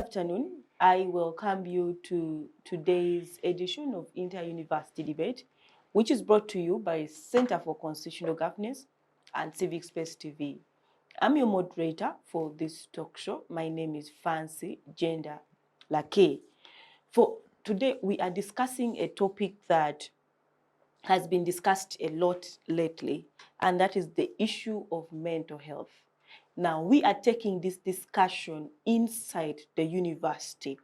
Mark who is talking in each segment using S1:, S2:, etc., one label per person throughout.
S1: afternoon. I welcome you to today's edition of Inter-University Debate, which is brought to you by Center for Constitutional Governance and Civic Space TV. I'm your moderator for this talk show. My name is Fancy Gender Lake. For today, we are discussing a topic that has been discussed a lot lately, and that is the issue of mental health. Now, we are taking this discussion inside the university,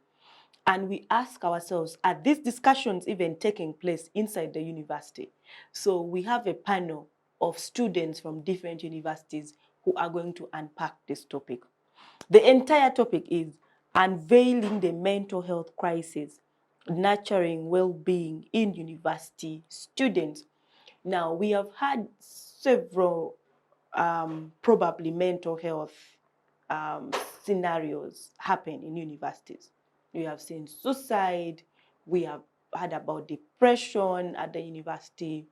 S1: and we ask ourselves, are these discussions even taking place inside the university? So we have a panel of students from different universities who are going to unpack this topic. The entire topic is unveiling the mental health crisis, nurturing well-being in university students. Now, we have had several probably mental health scenarios happen in universities. We have seen suicide, we have heard about depression at the university,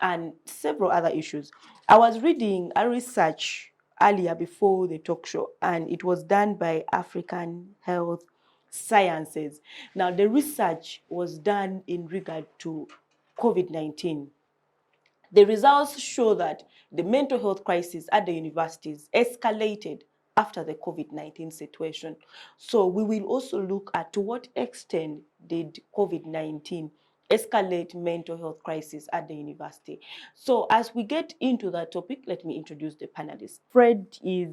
S1: and several other issues. I was reading a research earlier before the talk show, and it was done by African Health Sciences. Now, the research was done in regard to COVID-19. The results show that the mental health crisis at the universities escalated after the COVID-19 situation. So we will also look at to what extent did COVID-19 escalate mental health crisis at the university. So as we get into that topic, let me introduce the panelists. Fred is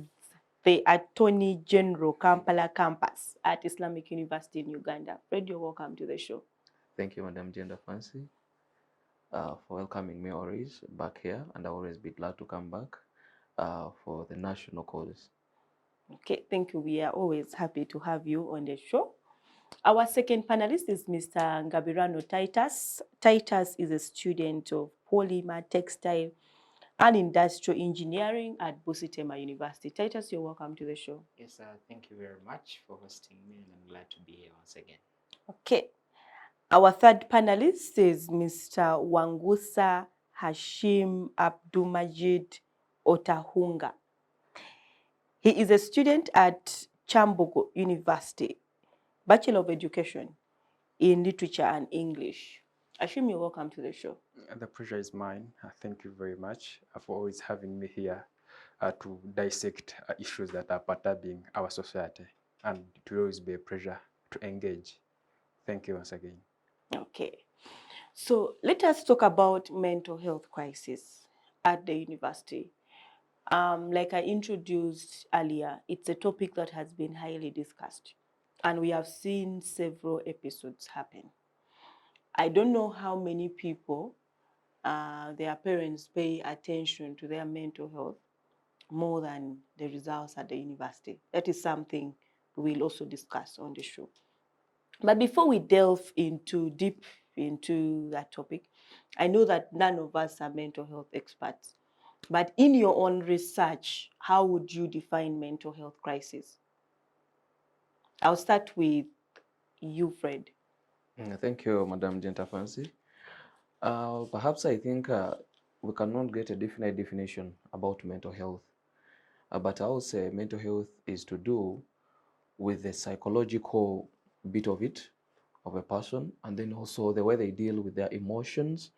S1: the Attorney General Kampala campus at Islamic University in Uganda. Fred, you're welcome to the show.
S2: Thank you, Madam Gender Fancy, for welcoming me always back here, and I'll always be glad to come back for the national cause.
S1: Okay, thank you. We are always happy to have you on the show. Our second panelist is Mr. Ngabirano Titus. Titus is a student of polymer, textile, and industrial engineering at Busitema University. Titus, you're welcome to the show.
S3: Yes, thank you very much for hosting me, and I'm glad to be here once again.
S1: Okay. Our third panelist is Mr. Wangusa Hashim Abdumajid Otahunga. He is a student at Chambogo University, Bachelor of Education in Literature and English. Hashim, you're welcome to the show.
S4: The pleasure is mine. Thank you very much for always having me here to dissect issues that are perturbing our society. And it will always be a pleasure to engage. Thank you once again.
S1: Okay. So let us talk about mental health crisis at the university. Like I introduced earlier, it's a topic that has been highly discussed, and we have seen several episodes happen. I don't know how many people, their parents pay attention to their mental health more than the results at the university. That is something we'll also discuss on the show. But before we delve deep into that topic, I know that none of us are mental health experts. But in your own research, how would you define mental health crisis? I'll start with you, Fred.
S2: Thank you, Madam Gender Fancy. Perhaps I think we cannot get a definite definition about mental health. But I would say mental health is to do with the psychological bit of it, of a person, and then also the way they deal with their emotions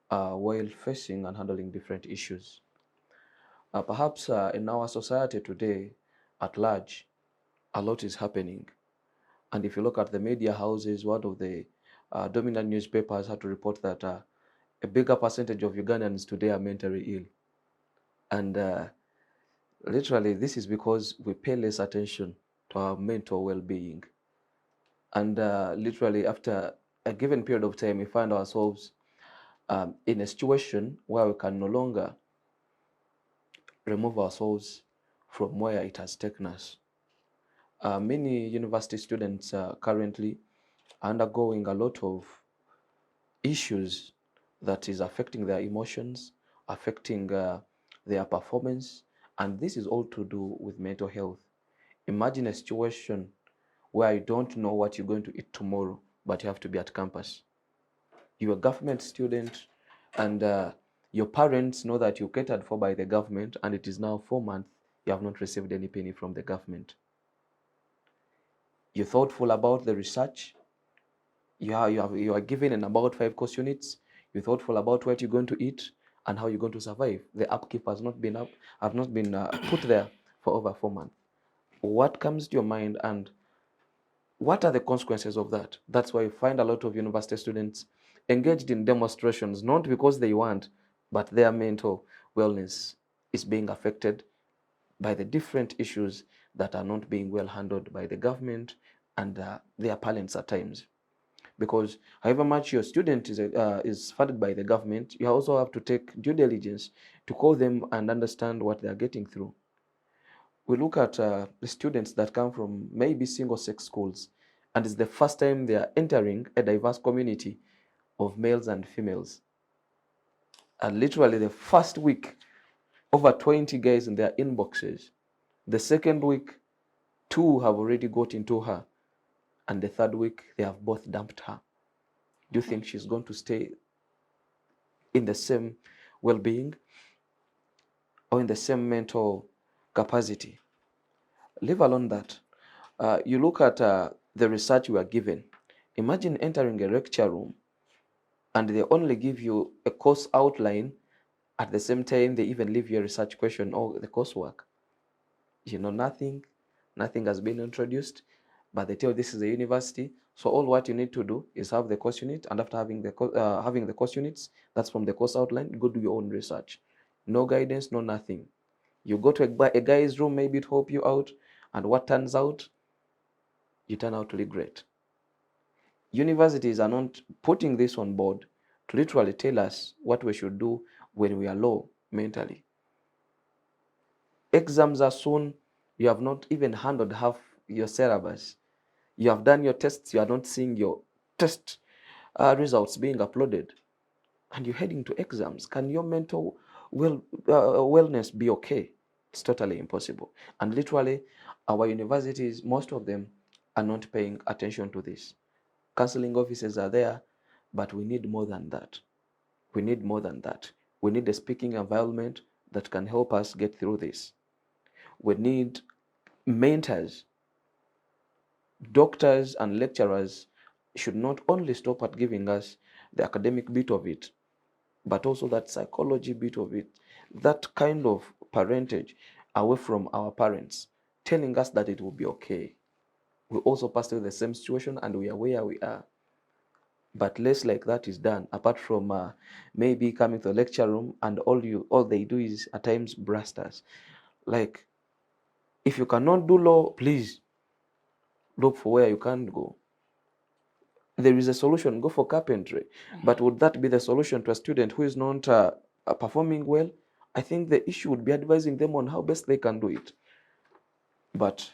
S2: while facing and handling different issues. Perhaps in our society today, at large, a lot is happening. And if you look at the media houses, one of the dominant newspapers had to report that a bigger percentage of Ugandans today are mentally ill. And literally, this is because we pay less attention to our mental well-being. And literally, after a given period of time, we find ourselves in a situation where we can no longer remove ourselves from where it has taken us. Many university students currently are undergoing a lot of issues that is affecting their emotions, affecting their performance, and this is all to do with mental health. Imagine a situation where you don't know what you're going to eat tomorrow, but you have to be at campus. You're a government student, and your parents know that you're catered for by the government, and it is now 4 months you have not received any penny from the government. You're thoughtful about the research. You are given in about 5 course units. You're thoughtful about what you're going to eat and how you're going to survive. The upkeep has not been put there for over 4 months. What comes to your mind, and what are the consequences of that? That's why you find a lot of university students engaged in demonstrations, not because they want, but their mental wellness is being affected by the different issues that are not being well handled by the government and their parents at times. Because however much your student is funded by the government, you also have to take due diligence to call them and understand what they are getting through. We look at the students that come from maybe single-sex schools, and it's the first time they are entering a diverse community of males and females. And literally the first week, over 20 guys in their inboxes. The second week, 2 have already got into her. And the third week, they have both dumped her. Do you think she's going to stay in the same well-being or in the same mental capacity? Leave alone that. You look at the research we are given. Imagine entering a lecture room and they only give you a course outline. At the same time, they even leave you a research question or the coursework. You know nothing, nothing has been introduced, but they tell you this is a university. So all what you need to do is have the course unit, and after having the course units, that's from the course outline, go do your own research. No guidance, no nothing. You go to a guy's room, maybe to help you out, and what turns out, you turn out to regret. Universities are not putting this on board to literally tell us what we should do when we are low mentally. Exams are soon. You have not even handled half your syllabus. You have done your tests. You are not seeing your test results being uploaded. And you're heading to exams. Can your mental wellness be okay? It's totally impossible. And literally, our universities, most of them are not paying attention to this. Counseling offices are there, but we need more than that. We need more than that. We need a speaking environment that can help us get through this. We need mentors. Doctors and lecturers should not only stop at giving us the academic bit of it, but also that psychology bit of it, that kind of parentage away from our parents, telling us that it will be okay. We also pass through the same situation and we are where we are. But less like that is done, apart from maybe coming to the lecture room and all they do is at times blast us. Like, if you cannot do law, please look for where you can't go. There is a solution, go for carpentry. But would that be the solution to a student who is not performing well? I think the issue would be advising them on how best they can do it. But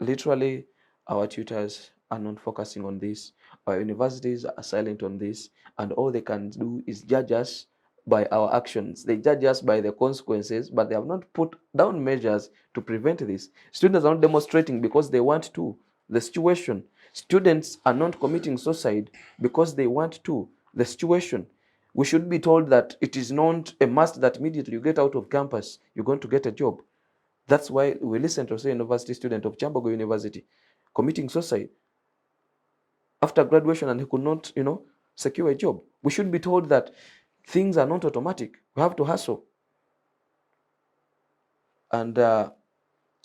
S2: literally, our tutors are not focusing on this. Our universities are silent on this. And all they can do is judge us by our actions. They judge us by the consequences, but they have not put down measures to prevent this. Students are not demonstrating because they want to. The situation. Students are not committing suicide because they want to. The situation. We should be told that it is not a must that immediately you get out of campus, you're going to get a job. That's why we listen to a university student of Chambogo University committing suicide after graduation and he could not, secure a job. We should be told that things are not automatic. We have to hustle. And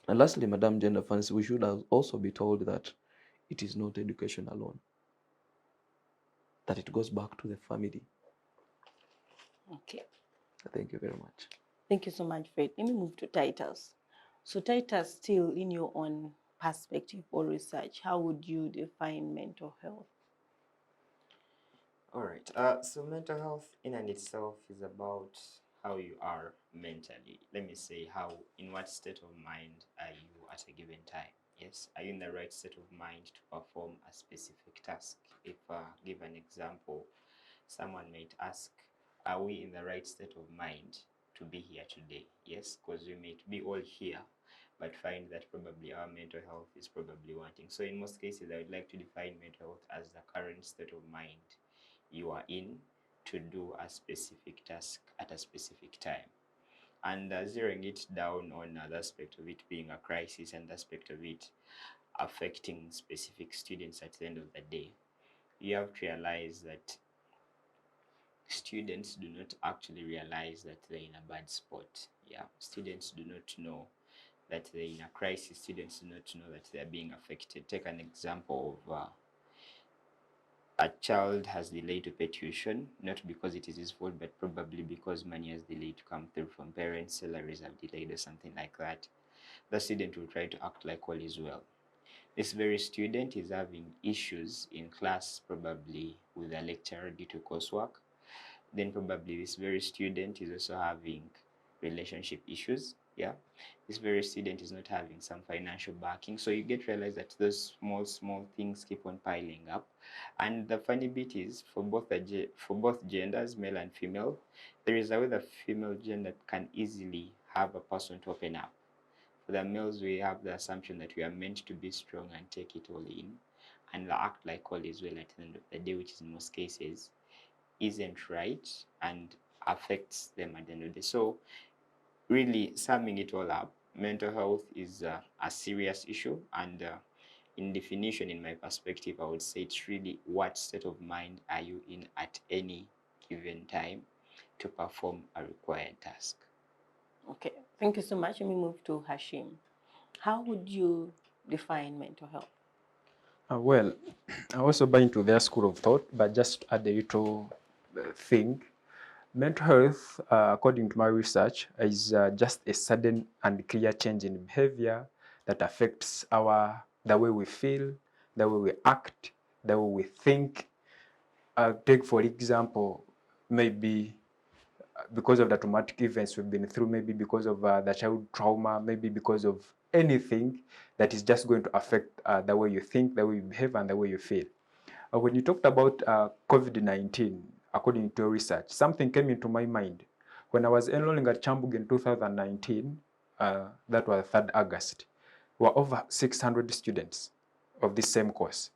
S2: lastly, Madam Gender Fancy, we should also be told that it is not education alone, that it goes back to the family.
S1: Okay.
S2: Thank you very much.
S1: Thank you so much, Fred. Let me move to Titus. So Titus, still in your own perspective or research, how would you define mental health?
S3: All right. So mental health in and itself is about how you are mentally. Let me say in what state of mind are you at a given time? Yes. Are you in the right state of mind to perform a specific task? If give an example, someone might ask, are we in the right state of mind to be here today? Yes, because we may be all here, but find that probably our mental health is probably wanting. So in most cases, I would like to define mental health as the current state of mind you are in to do a specific task at a specific time. And zeroing it down on the aspect of it being a crisis and the aspect of it affecting specific students at the end of the day, you have to realize that students do not actually realize that they're in a bad spot. Yeah, students do not know that they're in a crisis. Students do not know that they're being affected. Take an example of a child has delayed to pay tuition, not because it is his fault, but probably because money has delayed to come through from parents, salaries have delayed or something like that. The student will try to act like all is well. This very student is having issues in class, probably with a lecturer due to coursework. Then probably this very student is also having relationship issues. Yeah, this very student is not having some financial backing. So you get to realize that those small things keep on piling up. And the funny bit is, for both genders, male and female, there is a way the female gender can easily have a person to open up. For the males, we have the assumption that we are meant to be strong and take it all in and act like all is well at the end of the day, which is in most cases isn't right and affects them at the end of the day. So really summing it all up, mental health is a serious issue, and in definition, in my perspective, I would say it's really what state of mind are you in at any given time to perform a required task.
S1: Okay, thank you so much. Let me move to Hashim. How would you define mental health?
S4: Well, I also buy into their school of thought, but just to add a little thing. Mental health, according to my research, is just a sudden and clear change in behavior that affects the way we feel, the way we act, the way we think. Take, for example, maybe because of the traumatic events we've been through, maybe because of the child trauma, maybe because of anything that is just going to affect the way you think, the way you behave, and the way you feel. When you talked about COVID-19, according to your research, something came into my mind. When I was enrolling at Chambug in 2019, that was 3rd August, were over 600 students of this same course.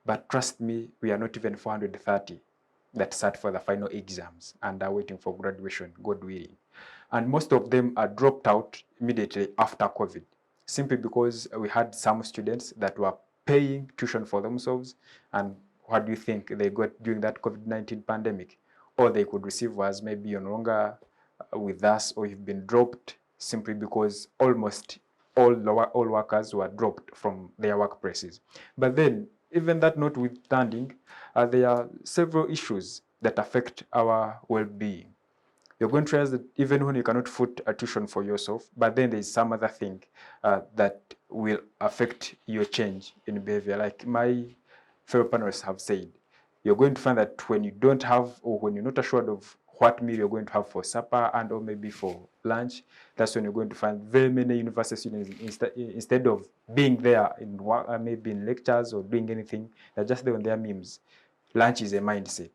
S4: But trust me, we are not even 430 that sat for the final exams and are waiting for graduation, God willing. And most of them are dropped out immediately after COVID, simply because we had some students that were paying tuition for themselves. And what do you think they got during that COVID-19 pandemic? All they could receive was maybe you're no longer with us, or you've been dropped, simply because almost all workers were dropped from their workplaces. But then, even that notwithstanding, there are several issues that affect our well-being. You're going to realize that even when you cannot afford a tuition for yourself, but then there's some other thing that will affect your change in behavior. Like my fellow panelists have said, you're going to find that when you don't have, or when you're not assured of what meal you're going to have for supper and or maybe for lunch, that's when you're going to find very many university students, instead of being there in maybe in lectures or doing anything, they're just there on their memes. Lunch is a mindset,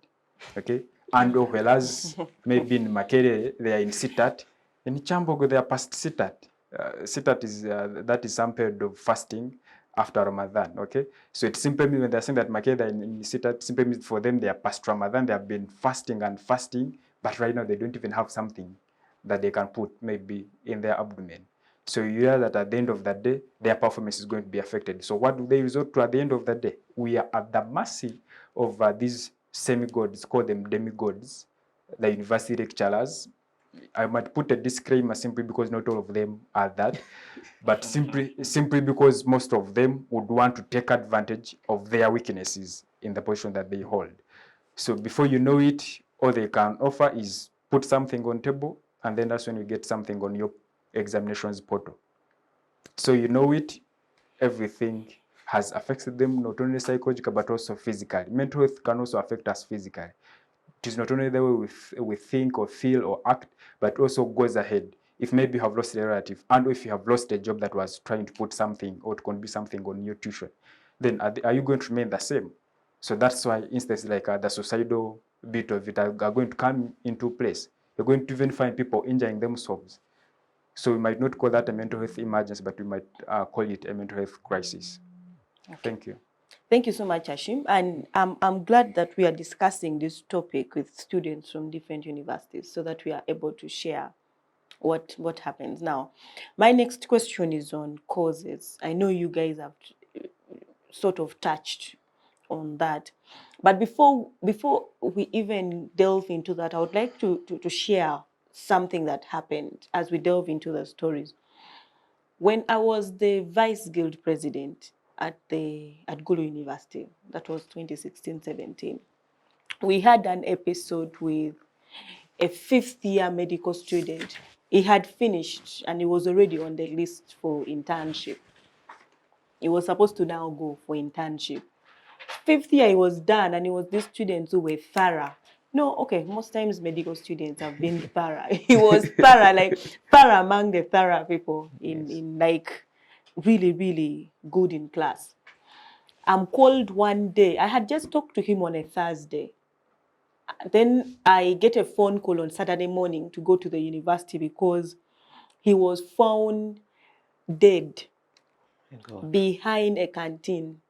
S4: okay? And whereas maybe in Makere, they are in Sitat, in Chambogo, they are past Sitat. Sitat is, that is some period of fasting after Ramadan, okay? So it simply means when they're saying that Makere, they're in Sitat, simply means for them, they are past Ramadan, they have been fasting and fasting, but right now they don't even have something that they can put maybe in their abdomen. So you hear that at the end of that day, their performance is going to be affected. So what do they resort to at the end of the day? We are at the mercy of these semi-gods, call them demigods, the university lecturers. I might put a disclaimer simply because not all of them are that, but simply because most of them would want to take advantage of their weaknesses in the position that they hold. So before you know it, all they can offer is put something on table, and then that's when you get something on your examinations portal. So you know it, everything has affected them, not only psychologically, but also physically. Mental health can also affect us physically. It is not only the way we think or feel or act, but also goes ahead. If maybe you have lost a relative, and if you have lost a job that was trying to put something or to contribute something on your tuition, then are you going to remain the same? So that's why instances like the suicidal bit of it are going to come into place. You're going to even find people injuring themselves. So we might not call that a mental health emergency, but we might call it a mental health crisis. Okay. Thank you.
S1: Thank you so much, Hashim. And I'm glad that we are discussing this topic with students from different universities so that we are able to share what happens. Now, my next question is on causes. I know you guys have sort of touched on that. But before we even delve into that, I would like to share something that happened as we delve into the stories. When I was the vice guild president at Gulu University, that was 2016-17, we had an episode with a fifth year medical student. He had finished and he was already on the list for internship. He was supposed to now go for internship. Fifth year, he was done, and it was these students who were thorough. No, okay, most times medical students have been thorough. He was thorough, like thorough among the thorough people in like really, really good in class. I'm called one day. I had just talked to him on a Thursday. Then I get a phone call on Saturday morning to go to the university because he was found dead
S2: Thank God.
S1: behind a canteen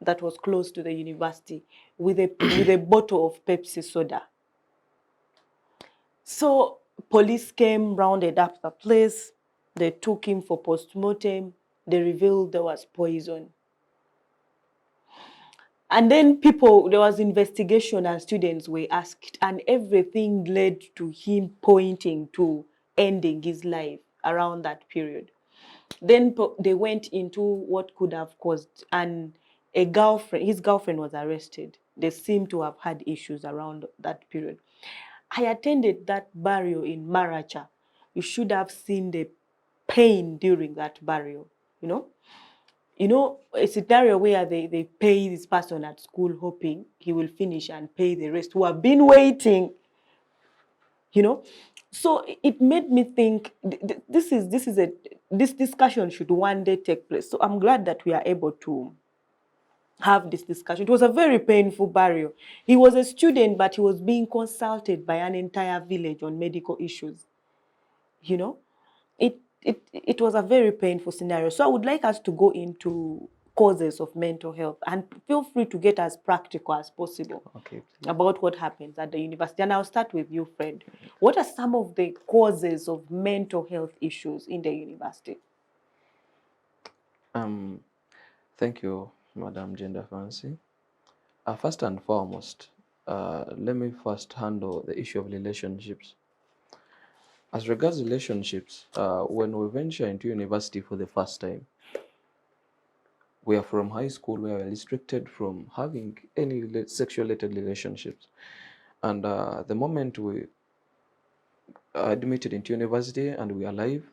S1: that was close to the university with a bottle of Pepsi soda. So police came, rounded up the place. They took him for post-mortem. They revealed there was poison. And then there was investigation and students were asked, and everything led to him pointing to ending his life around that period. Then they went into what could have caused, and his girlfriend was arrested. They seem to have had issues around that period. I attended that burial in Maracha. You should have seen the pain during that burial, you know? A scenario where they pay this person at school hoping he will finish and pay the rest who have been waiting, So it made me think this discussion should one day take place. So I'm glad that we are able to have this discussion. It was a very painful burial. He was a student, but he was being consulted by an entire village on medical issues. You know, it was a very painful scenario. So I would like us to go into causes of mental health, and feel free to get as practical as possible
S2: Okay.
S1: about what happens at the university. And I'll start with you, Fred. What are some of the causes of mental health issues in the university?
S2: Thank you, Madam Gender Fancy. First and foremost, let me first handle the issue of relationships. As regards relationships, when we venture into university for the first time, we are from high school where we are restricted from having any sexual-related relationships. And the moment we are admitted into university and we are alive,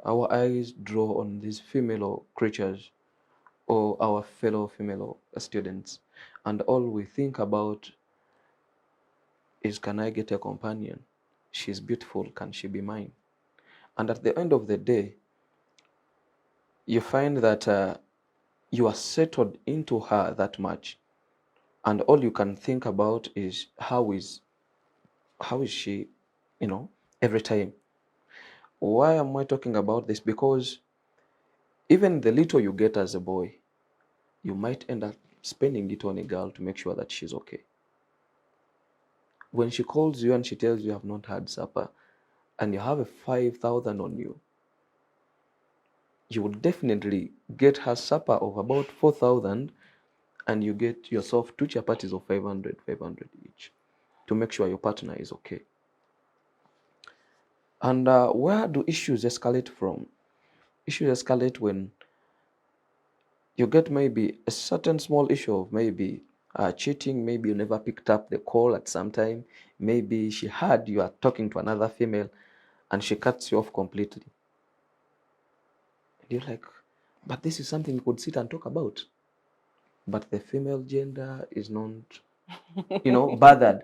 S2: our eyes draw on these female creatures or our fellow female students. And all we think about is, can I get a companion? She's beautiful, can she be mine? And at the end of the day, you find that you are settled into her that much, and all you can think about is how is she, every time. Why am I talking about this? Because even the little you get as a boy, you might end up spending it on a girl to make sure that she's okay. When she calls you and she tells you have not had supper and you have a 5,000 on you, you would definitely get her supper of about 4,000, and you get yourself 2 chapatis of 500 each to make sure your partner is okay. And where do issues escalate from? Issues escalate when you get maybe a certain small issue of maybe cheating, maybe you never picked up the call at some time, maybe she heard you are talking to another female and she cuts you off completely. And you're like, but this is something you could sit and talk about. But the female gender is not, bothered.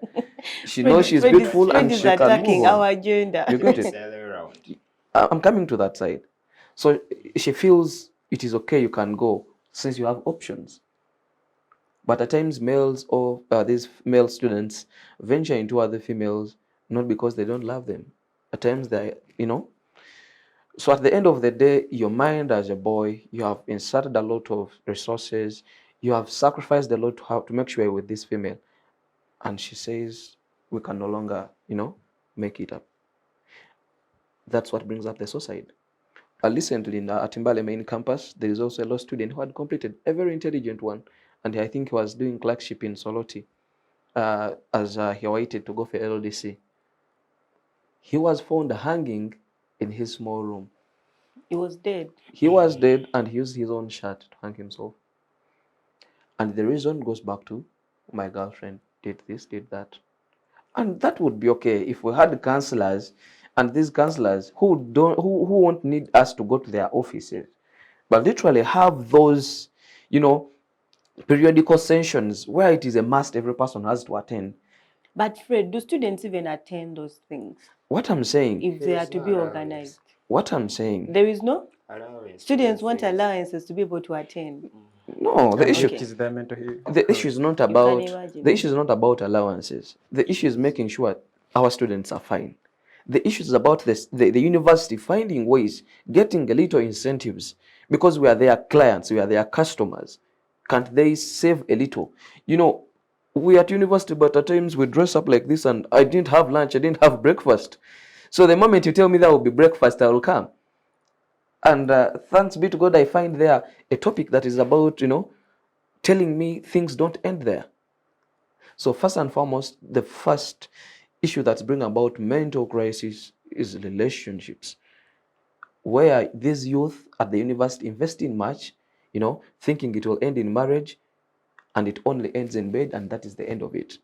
S2: She knows she's beautiful and she can move on.
S1: Our gender.
S2: You get
S3: It's
S2: it?
S3: the other way around.
S2: I'm coming to that side. So she feels it is okay, you can go, since you have options. But at times, males or these male students venture into other females not because they don't love them. At times, So at the end of the day, your mind as a boy, you have inserted a lot of resources, you have sacrificed a lot to make sure you're with this female. And she says, we can no longer, make it up. That's what brings up the suicide. Recently at Mbale main campus, there is also a law student who had completed, a very intelligent one, and I think he was doing clerkship in Soloti as he waited to go for LDC. He was found hanging in his small room.
S1: He was dead.
S2: He was dead, and he used his own shirt to hang himself. And the reason goes back to my girlfriend did this, did that. And that would be okay if we had counselors, and these counselors who won't need us to go to their offices, but literally have those, periodical sessions where it is a must every person has to attend.
S1: But Fred, do students even attend those things
S2: What I'm saying,
S1: if they are to be organized?
S2: what I'm saying,
S1: There is no?
S3: Allowance.
S1: Students want allowances to be able to attend.
S2: no, the
S4: And
S2: issue,
S4: which is their mental health.
S2: the issue is not
S1: You can
S2: about
S1: imagine.
S2: the issue is not about allowances. The issue is making sure our students are fine. The issue is about the university finding ways, getting a little incentives, because we are their clients, we are their customers. Can't they save a little? We at university, but at times we dress up like this, and I didn't have lunch, I didn't have breakfast. So the moment you tell me there will be breakfast, I will come. And thanks be to God, I find there a topic that is about, telling me things don't end there. So first and foremost, the first issue that's bringing about mental crisis is relationships, where these youth at the university investing much, thinking it will end in marriage, and it only ends in bed, and that is the end of it.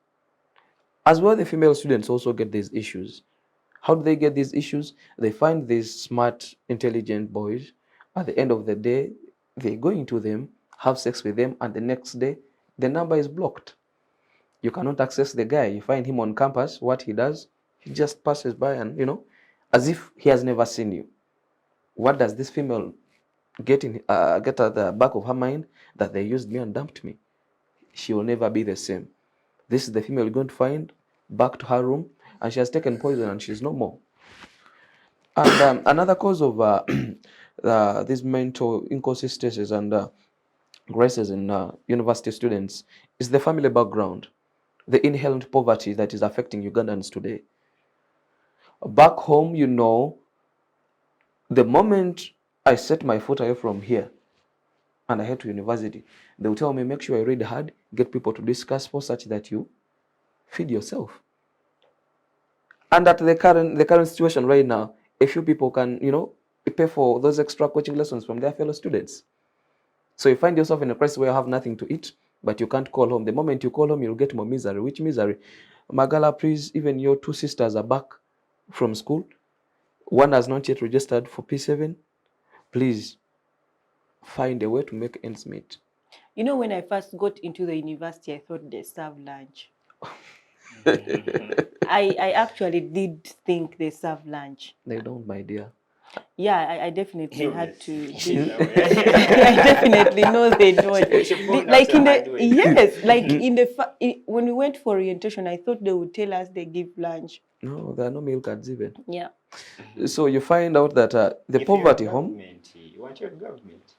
S2: As well, the female students also get these issues. How do they get these issues? They find these smart, intelligent boys. At the end of the day, they go into them, have sex with them, and the next day, the number is blocked. You cannot access the guy. You find him on campus. What he does, he just passes by and, as if he has never seen you. What does this female get at the back of her mind? That they used me and dumped me. She will never be the same. This is the female you're going to find back to her room, and she has taken poison and she's no more. And another cause of these mental inconsistencies and crises in university students is the family background, the inherent poverty that is affecting Ugandans today. Back home, the moment I set my foot away from here and I head to university, they will tell me, make sure I read hard, get people to discuss for such that you feed yourself. And at the current situation right now, a few people can, pay for those extra coaching lessons from their fellow students. So you find yourself in a crisis where you have nothing to eat, but you can't call home. The moment you call home, you'll get more misery. Which misery? Magala, please, even your two sisters are back from school. One has not yet registered for P7. Please find a way to make ends meet.
S1: When I first got into the university, I thought they serve lunch. I actually did think they serve lunch.
S2: They don't, my dear.
S1: Yeah, I definitely had to.
S3: I
S1: I definitely know they don't. When we went for orientation, I thought they would tell us they give lunch.
S2: No, there are no meal cards even.
S1: Yeah.
S2: So you find out that the
S3: If
S2: poverty
S3: you're
S2: home.
S3: government, you want your government.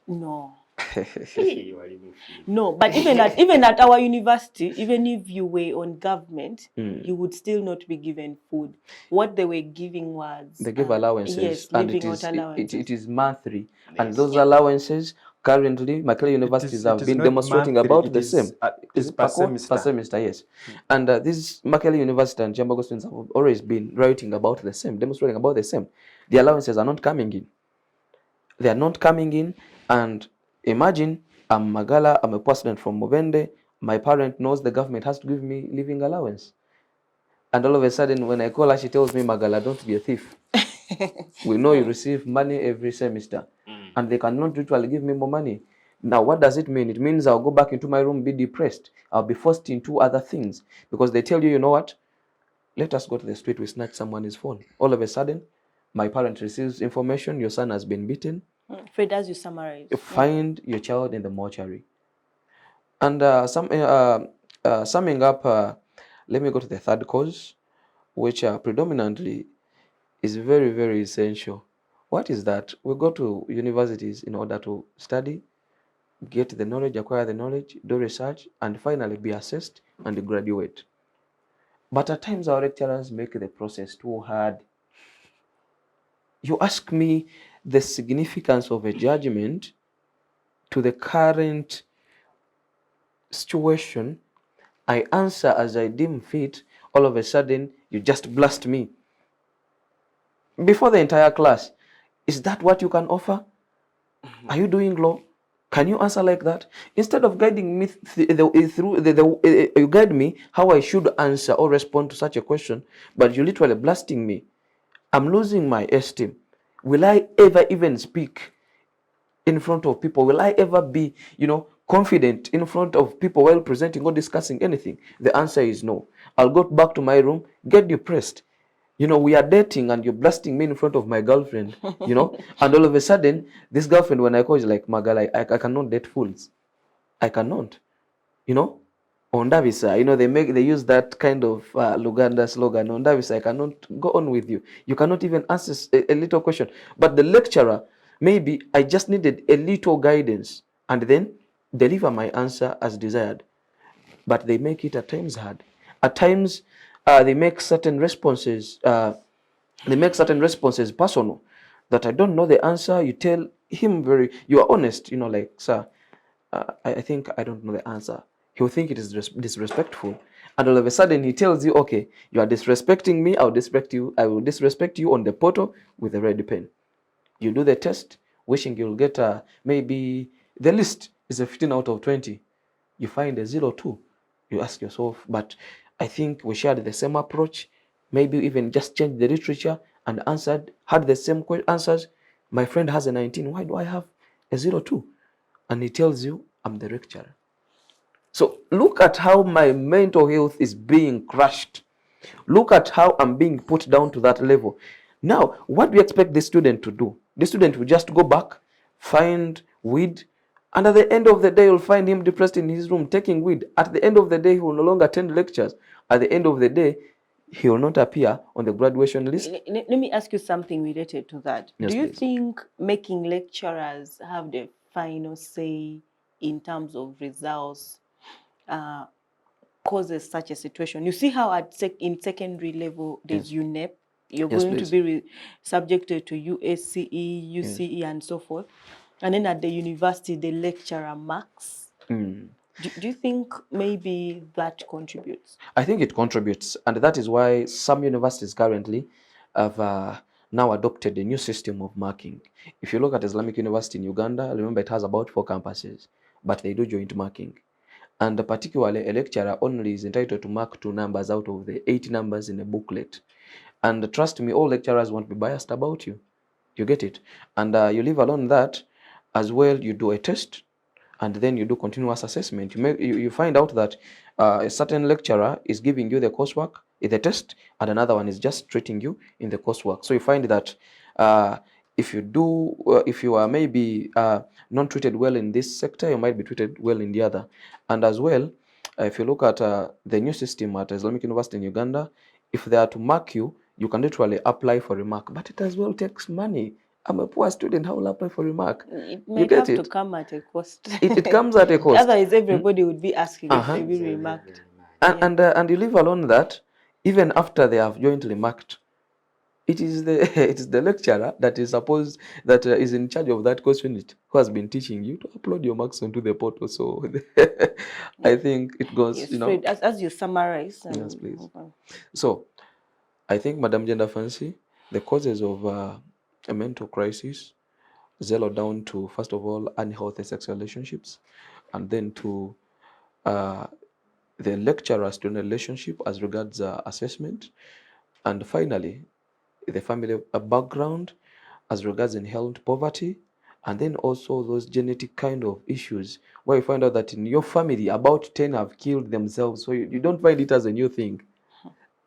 S1: No.
S3: Hey, you are even free.
S1: No, but even at our university, even if you were on government, you would still not be given food. What they were giving was
S2: They give allowances,
S1: yes,
S2: and
S1: living out allowances.
S2: it is monthly, and
S3: Yes.
S2: those allowances currently, Makerere universities have been demonstrating about the same.
S4: Is per semester.
S2: Per semester, yes. And this Makerere University and Jambago students have always been writing about the same, demonstrating about the same. The allowances are not coming in. They are not coming in, and imagine I'm Magala, I'm a poor student from Mubende, my parent knows the government has to give me living allowance. And all of a sudden, when I call her, she tells me, Magala, don't be a thief. We know you receive money every semester, and they cannot literally give me more money. Now, what does it mean? It means I'll go back into my room, be depressed. I'll be forced into other things because they tell you, you know what? Let us go to the street, we snatch someone's phone. All of a sudden, my parent receives information, your son has been beaten.
S1: Fred, as you summarize.
S2: You find your child in the mortuary. And summing up, let me go to the third cause, which predominantly is very, very essential. What is that? We go to universities in order to study, get the knowledge, acquire the knowledge, do research, and finally be assessed and graduate. But at times our lecturers make the process too hard. You ask me, the significance of a judgment to the current situation. I answer as I deem fit. All of a sudden, you just blast me before the entire class. Is that what you can offer? Are you doing law? Can you answer like that? Instead of guiding me you guide me how I should answer or respond to such a question, but you're literally blasting me. I'm losing my esteem. Will I ever even speak in front of people? Will I ever be, confident in front of people while presenting or discussing anything? The answer is no. I'll go back to my room, get depressed. We are dating and you're blasting me in front of my girlfriend, and all of a sudden, this girlfriend, when I call, is like, Magal, I cannot date fools. I cannot, you know. Ondavisa, they use that kind of Luganda slogan. Ondavisa, I cannot go on with you. You cannot even answer a little question. But the lecturer, maybe I just needed a little guidance and then deliver my answer as desired. But they make it at times hard. At times, they make certain responses. Personal. That I don't know the answer. You tell him you are honest. Like, sir, I think I don't know the answer. He'll think it is disrespectful, and all of a sudden he tells you, okay, you are disrespecting me. I'll disrespect you. I will disrespect you on the portal with a red pen. You do the test, wishing you'll get maybe the list is a 15 out of 20. You find a 0.2. You ask yourself, but I think we shared the same approach. Maybe even just change the literature and had the same answers. My friend has a 19. Why do I have a 0.2? And he tells you, I'm the lecturer. So look at how my mental health is being crushed. Look at how I'm being put down to that level. Now, what do you expect the student to do? The student will just go back, find weed, and at the end of the day, you'll find him depressed in his room taking weed. At the end of the day, he will no longer attend lectures. At the end of the day, he will not appear on the graduation list.
S1: Let me ask you something related to that.
S2: Yes,
S1: Do you
S2: please.
S1: think making lecturers have the final say in terms of results causes such a situation? You see how in secondary level there's
S2: Yes.
S1: UNEP, you're
S2: Yes,
S1: going
S2: please.
S1: to be subjected to USCE, UCE, and so forth. And then at the university, the lecturer marks. Do you think maybe that contributes?
S2: I think it contributes, and that is why some universities currently have now adopted a new system of marking. If you look at Islamic University in Uganda, remember it has about 4 campuses, but they do joint marking. And particularly, a lecturer only is entitled to mark 2 numbers out of the 8 numbers in a booklet. And trust me, all lecturers won't be biased about you. You get it? And you leave alone that, as well, you do a test and then you do continuous assessment. You find out that a certain lecturer is giving you the coursework, the test, and another one is just treating you in the coursework. So you find that if you are maybe not treated well in this sector, you might be treated well in the other. And as well, if you look at the new system at Islamic University in Uganda, if they are to mark you, you can literally apply for a mark, but it as well takes money. I'm a poor student. How will I apply for a mark?
S1: It
S2: You
S1: might
S2: get
S1: have to
S2: it?
S1: come at a cost.
S2: It comes at a cost.
S1: Otherwise, everybody would be asking if they
S2: Uh-huh.
S1: will
S3: Very,
S1: remarked.
S3: very much.
S1: Yeah.
S2: And you leave alone that even after they have jointly marked, it is the it is the lecturer that is supposed that is in charge of that course unit who has been teaching you to upload your marks onto the portal. So I think it goes,
S1: Yes, Fred, as you summarize
S2: Yes,
S1: and
S2: please.
S1: move on.
S2: So I think, Madam Gender Fancy, the causes of a mental crisis zero down to, first of all, unhealthy sexual relationships, and then to uh, the lecturer-student relationship as regards assessment, and finally, the family background as regards inherent poverty, and then also those genetic kind of issues where you find out that in your family, about 10 have killed themselves, so you don't find it as a new thing.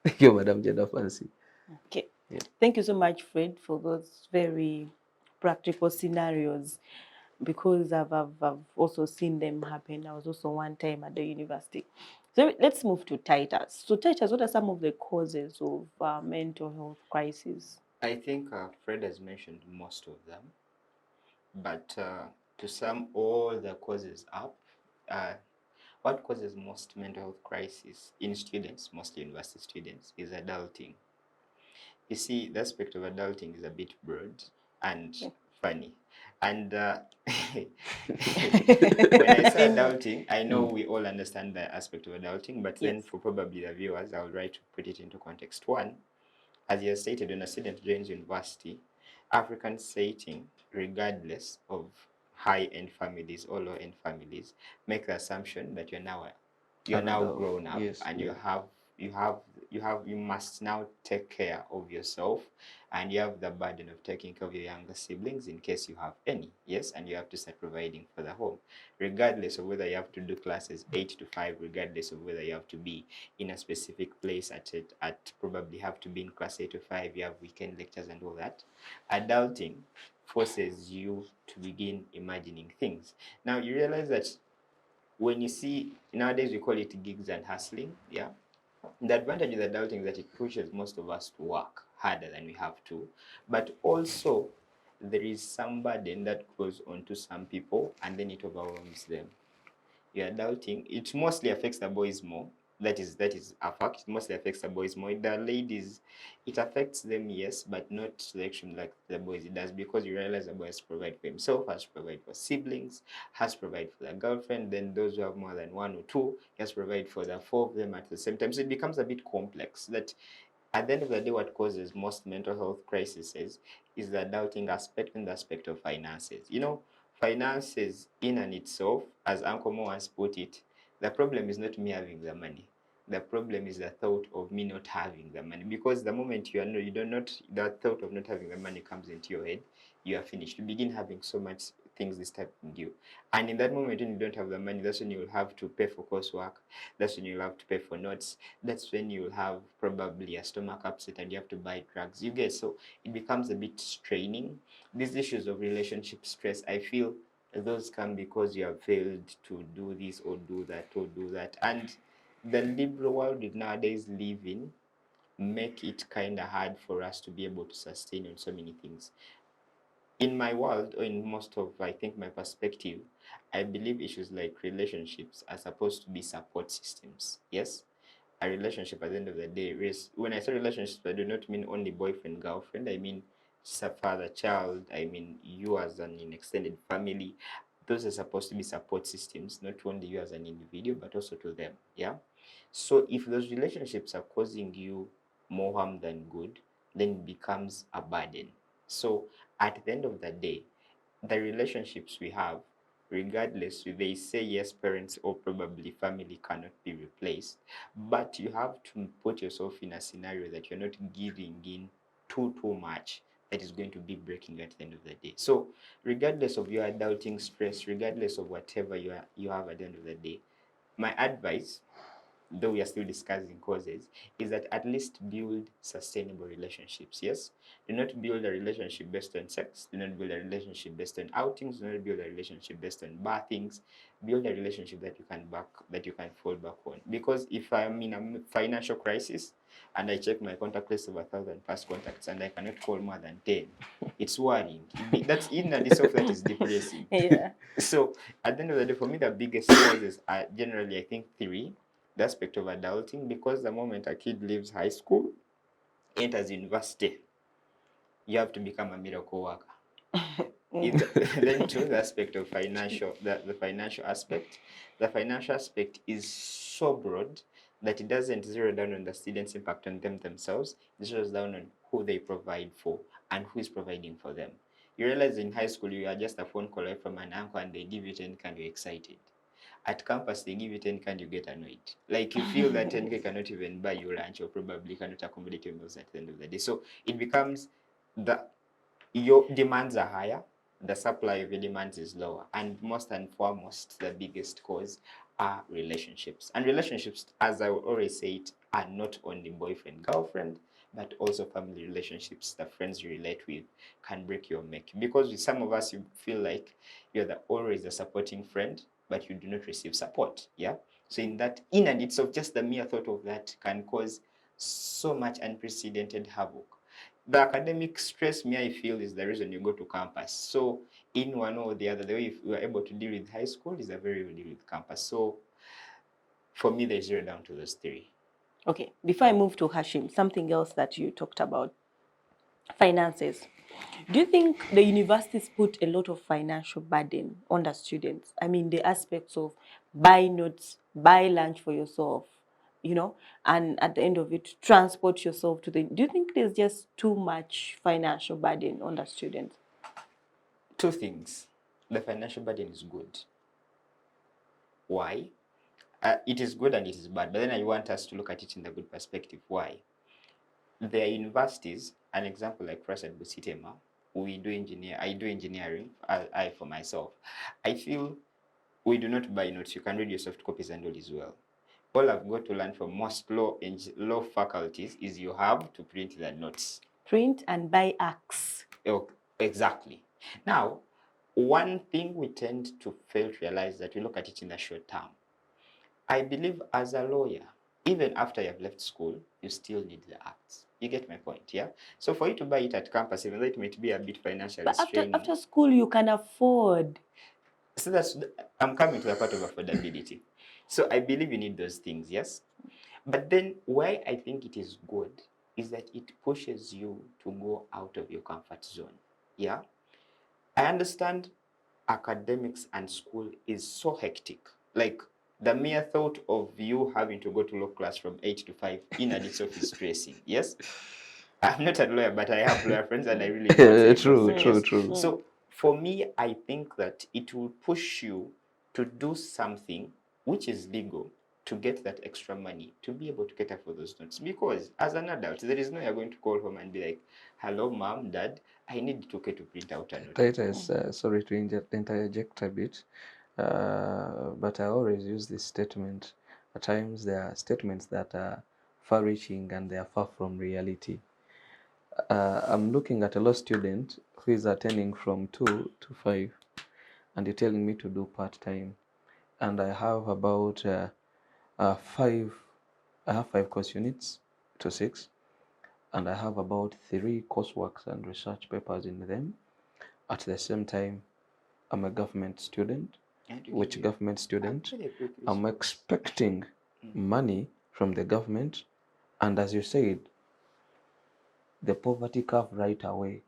S2: Thank you, Madam Gender Fancy.
S1: Okay.
S2: Yeah.
S1: Thank you so much, Fred, for those very practical scenarios, because I've also seen them happen. I was also one time at the university. So let's move to Titus. So Titus, what are some of the causes of mental health crisis?
S3: I think Fred has mentioned most of them, but to sum all the causes up, what causes most mental health crisis in students, mostly university students, is adulting. You see, the aspect of adulting is a bit broad, and funny. And when I say adulting, I know we all understand the aspect of adulting, but then
S1: Yes.
S3: for probably the viewers, I'll try to put it into context. One, as you stated, when a student joins university, African setting, regardless of high-end families or low-end families, make the assumption that you're
S2: An
S3: now
S2: adult.
S3: grown up
S2: Yes,
S3: and
S2: yeah.
S3: you must now take care of yourself, and you have the burden of taking care of your younger siblings in case you have any. Yes, and you have to start providing for the home, regardless of whether you have to do classes 8 to 5, regardless of whether you have to be in a specific place at probably have to be in class 8 to 5, you have weekend lectures and all that. Adulting forces you to begin imagining things. Now you realize that when you see, nowadays we call it gigs and hustling, yeah. The advantage with adulting is that it pushes most of us to work harder than we have to, but also there is some burden that goes onto some people and then it overwhelms them. You're adulting, it mostly affects the boys more. That is a fact. It mostly affects the boys more. The ladies, it affects them, yes, but not to the extreme like the boys it does, because you realize the boy has to provide for himself, has to provide for siblings, has to provide for the girlfriend. Then those who have more than one or two, he has to provide for the four of them at the same time. So it becomes a bit complex. That at the end of the day, what causes most mental health crises is the adulting aspect and the aspect of finances. Finances in and itself, as Uncle Mo once put it, the problem is not me having the money. The problem is the thought of me not having the money. Because the moment you do not, the thought of not having the money comes into your head, you are finished. You begin having so much things disturbing you. And in that moment when you don't have the money, that's when you will have to pay for coursework. That's when you'll have to pay for notes. That's when you'll have probably a stomach upset and you have to buy drugs. You get, so it becomes a bit straining. These issues of relationship stress, I feel those come because you have failed to do this or do that or do that. And the liberal world we nowadays live in make it kind of hard for us to be able to sustain on so many things. In my world, or in most of, I think, my perspective, I believe issues like relationships are supposed to be support systems. Yes, a relationship at the end of the day is, when I say relationships, I do not mean only boyfriend girlfriend. I mean father child. I mean you as an extended family. Those are supposed to be support systems, not only you as an individual but also to them. Yeah. So if those relationships are causing you more harm than good, then it becomes a burden. So at the end of the day, the relationships we have, regardless, they say yes, parents or probably family cannot be replaced, but you have to put yourself in a scenario that you're not giving in too much that is going to be breaking at the end of the day. So regardless of your adulting stress, regardless of whatever you have at the end of the day, my advice, though we are still discussing causes, is that at least build sustainable relationships. Yes, do not build a relationship based on sex. Do not build a relationship based on outings. Do not build a relationship based on bad things. Build a relationship that you can fall back on. Because if I'm in a financial crisis and I check my contact list of 1,000 past contacts and I cannot call more than 10, it's worrying. That's in and itself that is depressing.
S1: Yeah.
S3: So at the end of the day, for me, the biggest causes are generally, I think, three. The aspect of adulting, because the moment a kid leaves high school, enters university, you have to become a miracle worker. Then two, the aspect of the financial aspect. The financial aspect is so broad that it doesn't zero down on the students' impact on them themselves. It zeroes down on who they provide for and who is providing for them. You realize in high school you are just a phone call away from an uncle and they give you 10K and you're excited. At campus, they give you 10K and you get annoyed. Like you feel that 10K cannot even buy you lunch or probably cannot accommodate your meals at the end of the day. So it becomes the your demands are higher, the supply of your demands is lower, and most and foremost, the biggest cause are relationships. And relationships, as I always say it, are not only boyfriend girlfriend, but also family relationships. The friends you relate with can break your neck, because with some of us you feel like you're always the supporting friend, but you do not receive support. Yeah. So in and itself, just the mere thought of that can cause so much unprecedented havoc. The academic stress, me, I feel, is the reason you go to campus. So in one or the other, the way you are able to deal with high school is the very way you deal with campus. So for me, they zero down to those three.
S1: Okay, before I move to Hashim, something else that you talked about, finances. Do you think the universities put a lot of financial burden on the students? I mean, the aspects of buy notes, buy lunch for yourself, you know, and at the end of it, transport yourself to the. Do you think there's just too much financial burden on the students?
S3: Two things. The financial burden is good. Why? It is good and it is bad, but then I want us to look at it in the good perspective. Why? There are universities, an example like for us at Busitema, I do engineering, I for myself. I feel we do not buy notes. You can read your soft copies and all is well. All I've got to learn from most law faculties is you have to print the notes.
S1: Print and buy acts.
S3: Oh, exactly. Now, one thing we tend to fail to realize that we look at it in the short term. I believe as a lawyer, even after you've left school, you still need the acts. You get my point, yeah? So for you to buy it at campus, even though it might be a bit financially
S1: But
S3: straining.
S1: after school, you can afford.
S3: So I'm coming to the part of affordability. So I believe you need those things, yes? But then why I think it is good is that it pushes you to go out of your comfort zone, yeah? I understand academics and school is so hectic. Like the mere thought of you having to go to law class from 8 to 5 in and itself is stressing. Yes? I'm not a lawyer, but I have lawyer friends and I really know what they
S2: True,
S3: go through.
S2: true,
S3: Yes?
S2: true.
S3: So for me, I think that it will push you to do something which is legal to get that extra money to be able to cater for those notes. Because as an adult, there is no you're going to call home and be like, hello, mom, dad, I need to get to print out a note.
S2: Titus, sorry to interject a bit, but I always use this statement. At times, there are statements that are far-reaching and they are far from reality. I'm looking at a law student who is attending from 2 to 5, and you're telling me to do part-time, and I have about five. I have 5 course units to 6, and I have about 3 courseworks and research papers in them. At the same time, I'm a government student. Which government student? I'm expecting money from the government, and as you said, the poverty curve right away.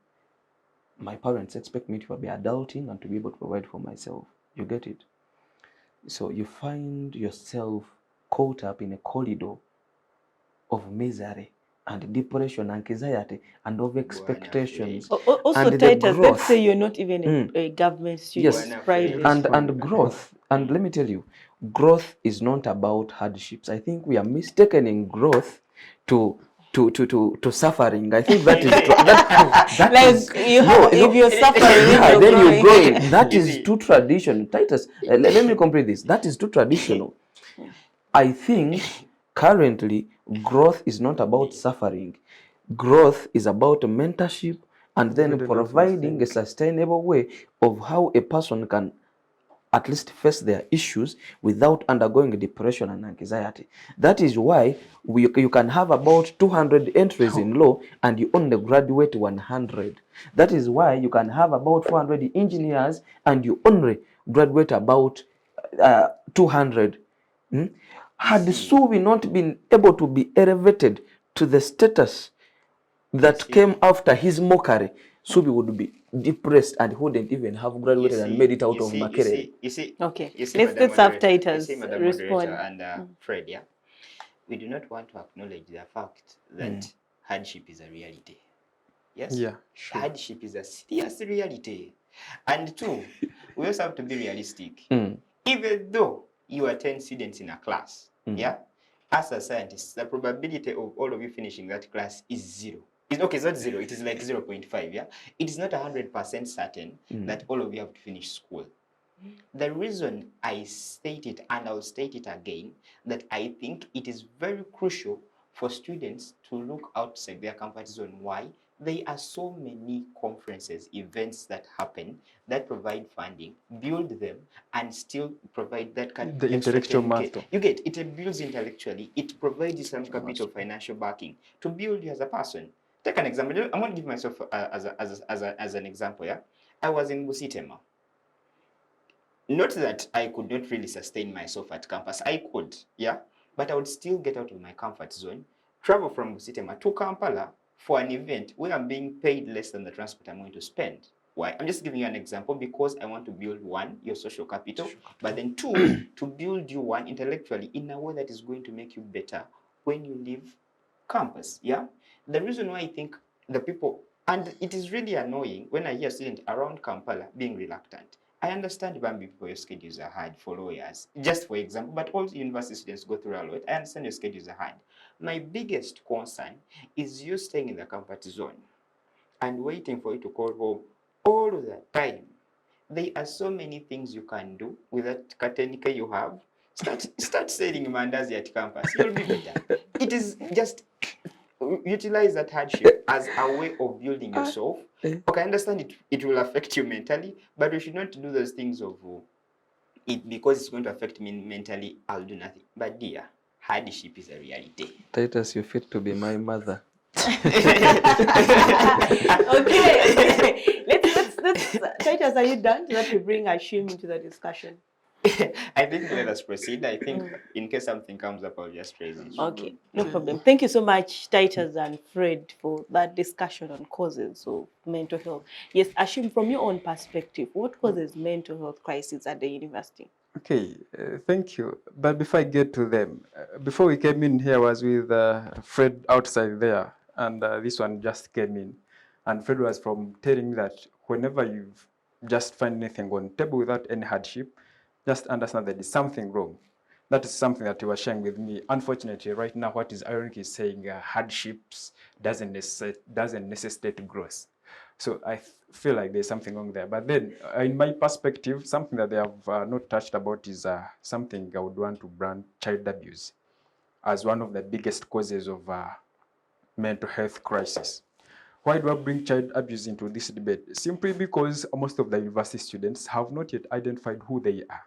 S2: My parents expect me to be adulting and to be able to provide for myself. You get it? So you find yourself caught up in a corridor of misery and depression, anxiety, and of expectations.
S1: Also,
S2: and
S1: Titus, let's say you're not even a government student.
S2: Yes,
S1: Private.
S2: and growth. And let me tell you, growth is not about hardships. I think we are mistaking growth to suffering. I think that is that
S1: Like
S2: is
S1: if you're suffering,
S2: yeah,
S1: you're
S2: then
S1: growing.
S2: you're growing. That is too traditional. Titus, let me complete this. That is too traditional. I think currently growth is not about suffering. Growth is about mentorship and then providing a sustainable way of how a person can at least face their issues without undergoing depression and anxiety. That is why you can have about 200 entries in law and you only graduate 100. That is why you can have about 400 engineers and you only graduate about 200. Had Suvi not been able to be elevated to the status that came after his mockery, Subi would be depressed and wouldn't even have graduated and made it out of Makerere.
S1: Okay,
S3: let's
S1: have
S3: You
S1: Titus
S3: see, Madam
S1: respond.
S3: Moderator and Fred, yeah? We do not want to acknowledge the fact that hardship is a reality. Yes?
S4: Yeah, sure.
S3: Hardship is a serious reality. And 2, we also have to be realistic. Even though you are 10 students in a class, yeah, as a scientist, the probability of all of you finishing that class is 0. It's not 0, it is like 0.5, yeah? It is not 100% certain that all of you have to finish school. The reason I state it, and I'll state it again, that I think it is very crucial for students to look outside their comfort zone. Why? There are so many conferences, events that happen that provide funding, build them, and still provide that kind of
S4: The intellectual muscle.
S3: You get it builds intellectually. It provides you some bit of financial backing to build you as a person. Take an example. I'm going to give myself as an example. Yeah, I was in Busitema. Not that I could not really sustain myself at campus. I could, yeah, but I would still get out of my comfort zone, travel from Busitema to Kampala, for an event where I'm being paid less than the transport I'm going to spend. Why? I'm just giving you an example because I want to build one, your social capital, but then two, to build you one intellectually in a way that is going to make you better when you leave campus. Yeah. The reason why I think the people, and it is really annoying when I hear students around Kampala being reluctant. I understand Bambi people, your schedules are hard for lawyers, just for example, but all university students go through a lot. I understand your schedules are hard. My biggest concern is you staying in the comfort zone and waiting for you to call home all the time. There are so many things you can do with that katenika you have. Start selling mandazi at campus. You'll be better. It is just utilize that hardship as a way of building yourself. Okay, I understand it will affect you mentally, but we should not do those things of it because it's going to affect me mentally, I'll do nothing. But dear, hardship is a reality.
S2: Titus, you fit to be my mother.
S1: Okay. Let's Titus, are you done so that we bring Ashim into the discussion?
S3: I think let us proceed. I think in case something comes up, I'll just raise it.
S1: Okay, no problem. Thank you so much, Titus and Fred, for that discussion on causes of mental health. Yes, Ashim, from your own perspective, what causes mental health crisis at the university?
S4: Okay, thank you. But before I get to them, before we came in here, I was with Fred outside there, and this one just came in. And Fred was from telling me that whenever you just find anything on the table without any hardship, just understand that there's something wrong. That is something that he was sharing with me. Unfortunately, right now, what is ironic is saying hardships doesn't necessitate growth. So I feel like there's something wrong there. But then, in my perspective, something that they have not touched about is something I would want to brand child abuse as one of the biggest causes of mental health crisis. Why do I bring child abuse into this debate? Simply because most of the university students have not yet identified who they are.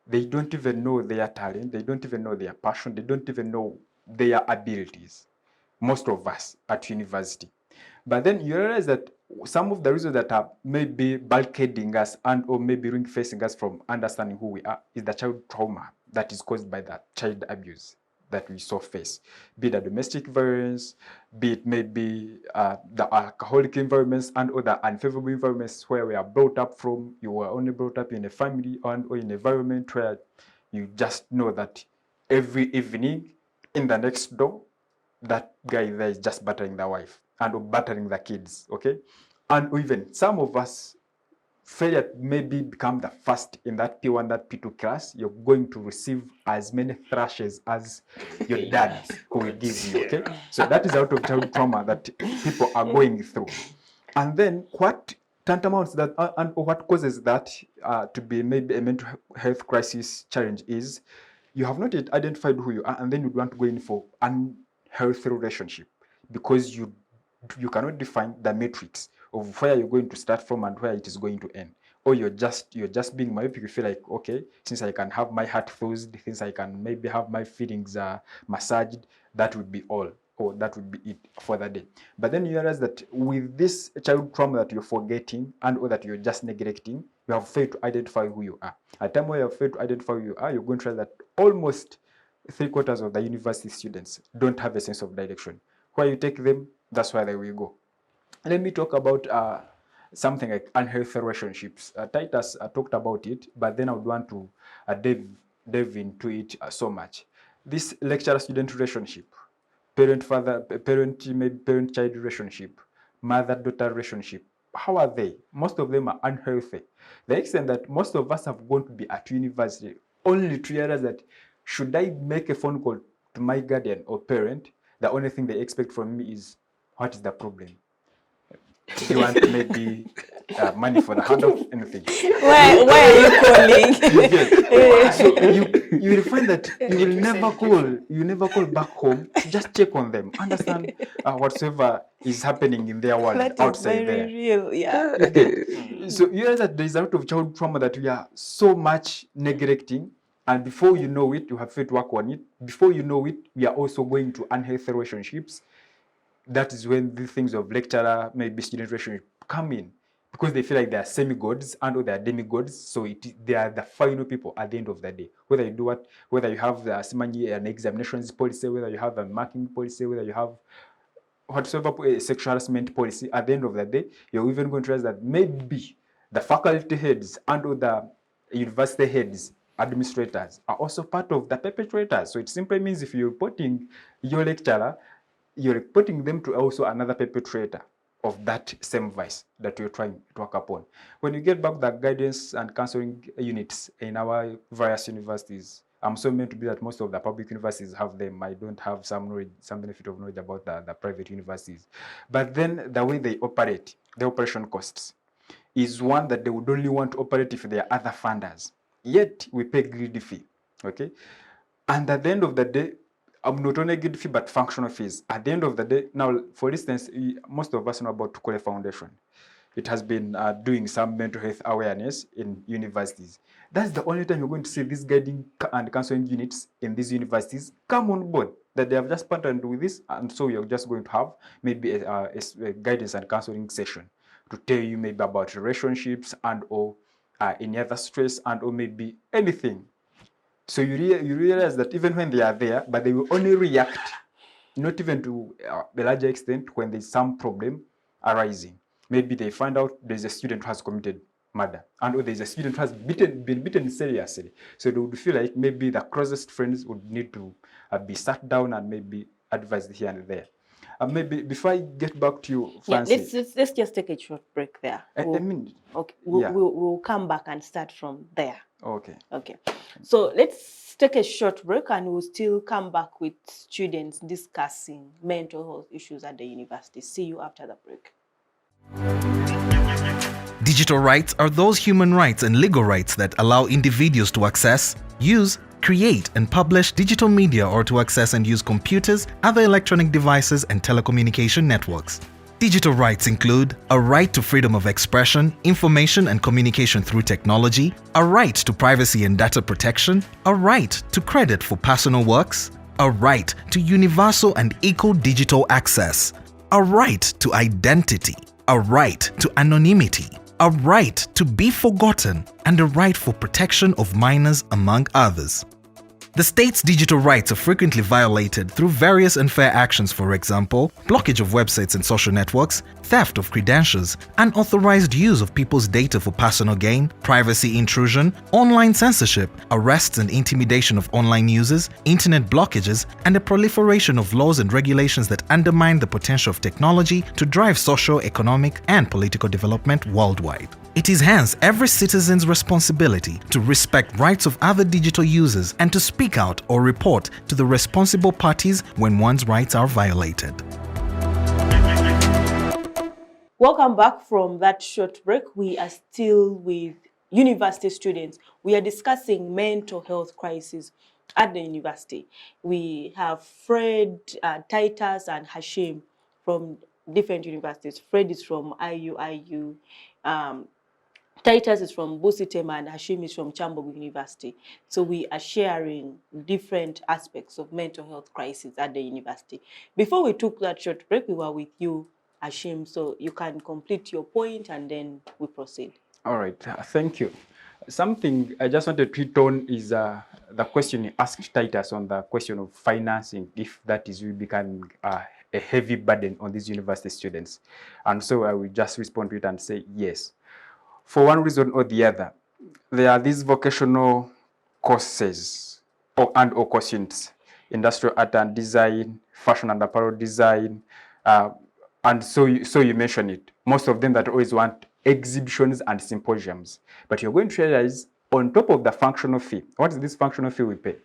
S4: They don't even know their talent, they don't even know their passion, they don't even know their abilities. Most of us at university. But then you realize that some of the reasons that are maybe bulkheading us and or maybe ring facing us from understanding who we are is the child trauma that is caused by the child abuse that we so face. Be it the domestic violence, be it maybe the alcoholic environments and other unfavorable environments where we are brought up from. You were only brought up in a family and or in an environment where you just know that every evening in the next door, that guy there is just battering the wife and battering the kids, okay? And even some of us failure maybe become the first in that P1, that P2 class, you're going to receive as many thrashes as your dad who will give you, okay? So that is out of child trauma that people are going through. And then what tantamounts that, and what causes that to be maybe a mental health crisis challenge is you have not yet identified who you are, and then you want to go in for unhealthy relationship because you cannot define the matrix of where you're going to start from and where it is going to end. Or you're just being myopic. You feel like, okay, since I can have my heart filled, since I can maybe have my feelings massaged, that would be all, or that would be it for the day. But then you realize that with this child trauma that you're forgetting and or that you're just neglecting, you have failed to identify who you are. At the time where you have failed to identify who you are, you're going to realize that almost 3/4 of the university students don't have a sense of direction. Where you take them, that's where they will go. Let me talk about something like unhealthy relationships. Titus talked about it, but then I would want to delve into it so much. This lecturer-student relationship, parent-child relationship, mother-daughter relationship, how are they? Most of them are unhealthy. The extent that most of us have gone to be at university only to realize that should I make a phone call to my guardian or parent, the only thing they expect from me is, what is the problem? Do you want maybe money for the handout? Anything?
S1: Why are you calling?
S4: So you will find that you will never call. You never call back home to just check on them, understand whatsoever is happening in their world
S1: That is
S4: outside
S1: very
S4: there.
S1: real, yeah.
S4: So you realize that there is a lot of child trauma that we are so much neglecting, and before you know it, you have failed to work on it. Before you know it, we are also going to unhealthy relationships. That is when the things of lecturer, maybe student relationship come in, because they feel like they are semi-gods and or they are demigods. So they are the final people at the end of the day. Whether you do what, whether you have an examinations policy, whether you have a marking policy, whether you have whatsoever sexual harassment policy, at the end of the day, you're even going to realize that maybe the faculty heads and or the university heads, administrators, are also part of the perpetrators. So it simply means if you're reporting your lecturer, you're reporting them to also another perpetrator of that same vice that you're trying to work upon. When you get back the guidance and counseling units in our various universities, I'm so meant to be that most of the public universities have them. I don't have some knowledge, some benefit of knowledge about the private universities. But then the way they operate, the operation costs, is one that they would only want to operate if there are other funders. Yet we pay greedy fee, okay? And at the end of the day, not only greedy fee, but functional fees. At the end of the day, now, for instance, most of us know about Tukole Foundation. It has been doing some mental health awareness in universities. That's the only time you're going to see these guiding and counseling units in these universities come on board, that they have just partnered with this, and so you're just going to have maybe a guidance and counseling session to tell you maybe about relationships and or any other stress and or maybe anything. So you realize that even when they are there, but they will only react, not even to a larger extent when there's some problem arising. Maybe they find out there's a student who has committed murder, and or there's a student who has been beaten seriously. So they would feel like maybe the closest friends would need to be sat down and maybe advised here and there. Maybe before I get back to you, Francie.
S1: Yeah, let's just take a short break there.
S4: I mean,
S1: okay,
S4: yeah.
S1: we'll come back and start from there.
S4: Okay.
S1: Okay. So let's take a short break and we'll still come back with students discussing mental health issues at the university. See you after the break.
S5: Digital rights are those human rights and legal rights that allow individuals to access, use, create and publish digital media or to access and use computers, other electronic devices and telecommunication networks. Digital rights include a right to freedom of expression, information and communication through technology, a right to privacy and data protection, a right to credit for personal works, a right to universal and equal digital access, a right to identity, a right to anonymity, a right to be forgotten, and a right for protection of minors, among others. The state's digital rights are frequently violated through various unfair actions, for example, blockage of websites and social networks, theft of credentials, unauthorized use of people's data for personal gain, privacy intrusion, online censorship, arrests and intimidation of online users, internet blockages, and the proliferation of laws and regulations that undermine the potential of technology to drive social, economic, and political development worldwide. It is hence every citizen's responsibility to respect rights of other digital users and to speak out or report to the responsible parties when one's rights are violated.
S1: Welcome back from that short break. We are still with university students. We are discussing mental health crisis at the university. We have Fred, Titus, and Hashim from different universities. Fred is from IU. Titus is from Busitema and Hashim is from Chambogo University. So we are sharing different aspects of mental health crisis at the university. Before we took that short break, we were with you, Hashim, so you can complete your point and then we proceed.
S4: All right, thank you. Something I just wanted to hit on is the question you asked Titus on the question of financing, if that is really becoming a heavy burden on these university students. And so I will just respond to it and say yes. For one reason or the other, there are these vocational courses and courses, industrial art and design, fashion and apparel design, and so you mentioned it. Most of them that always want exhibitions and symposiums. But you're going to realize on top of the functional fee, what is this functional fee we pay?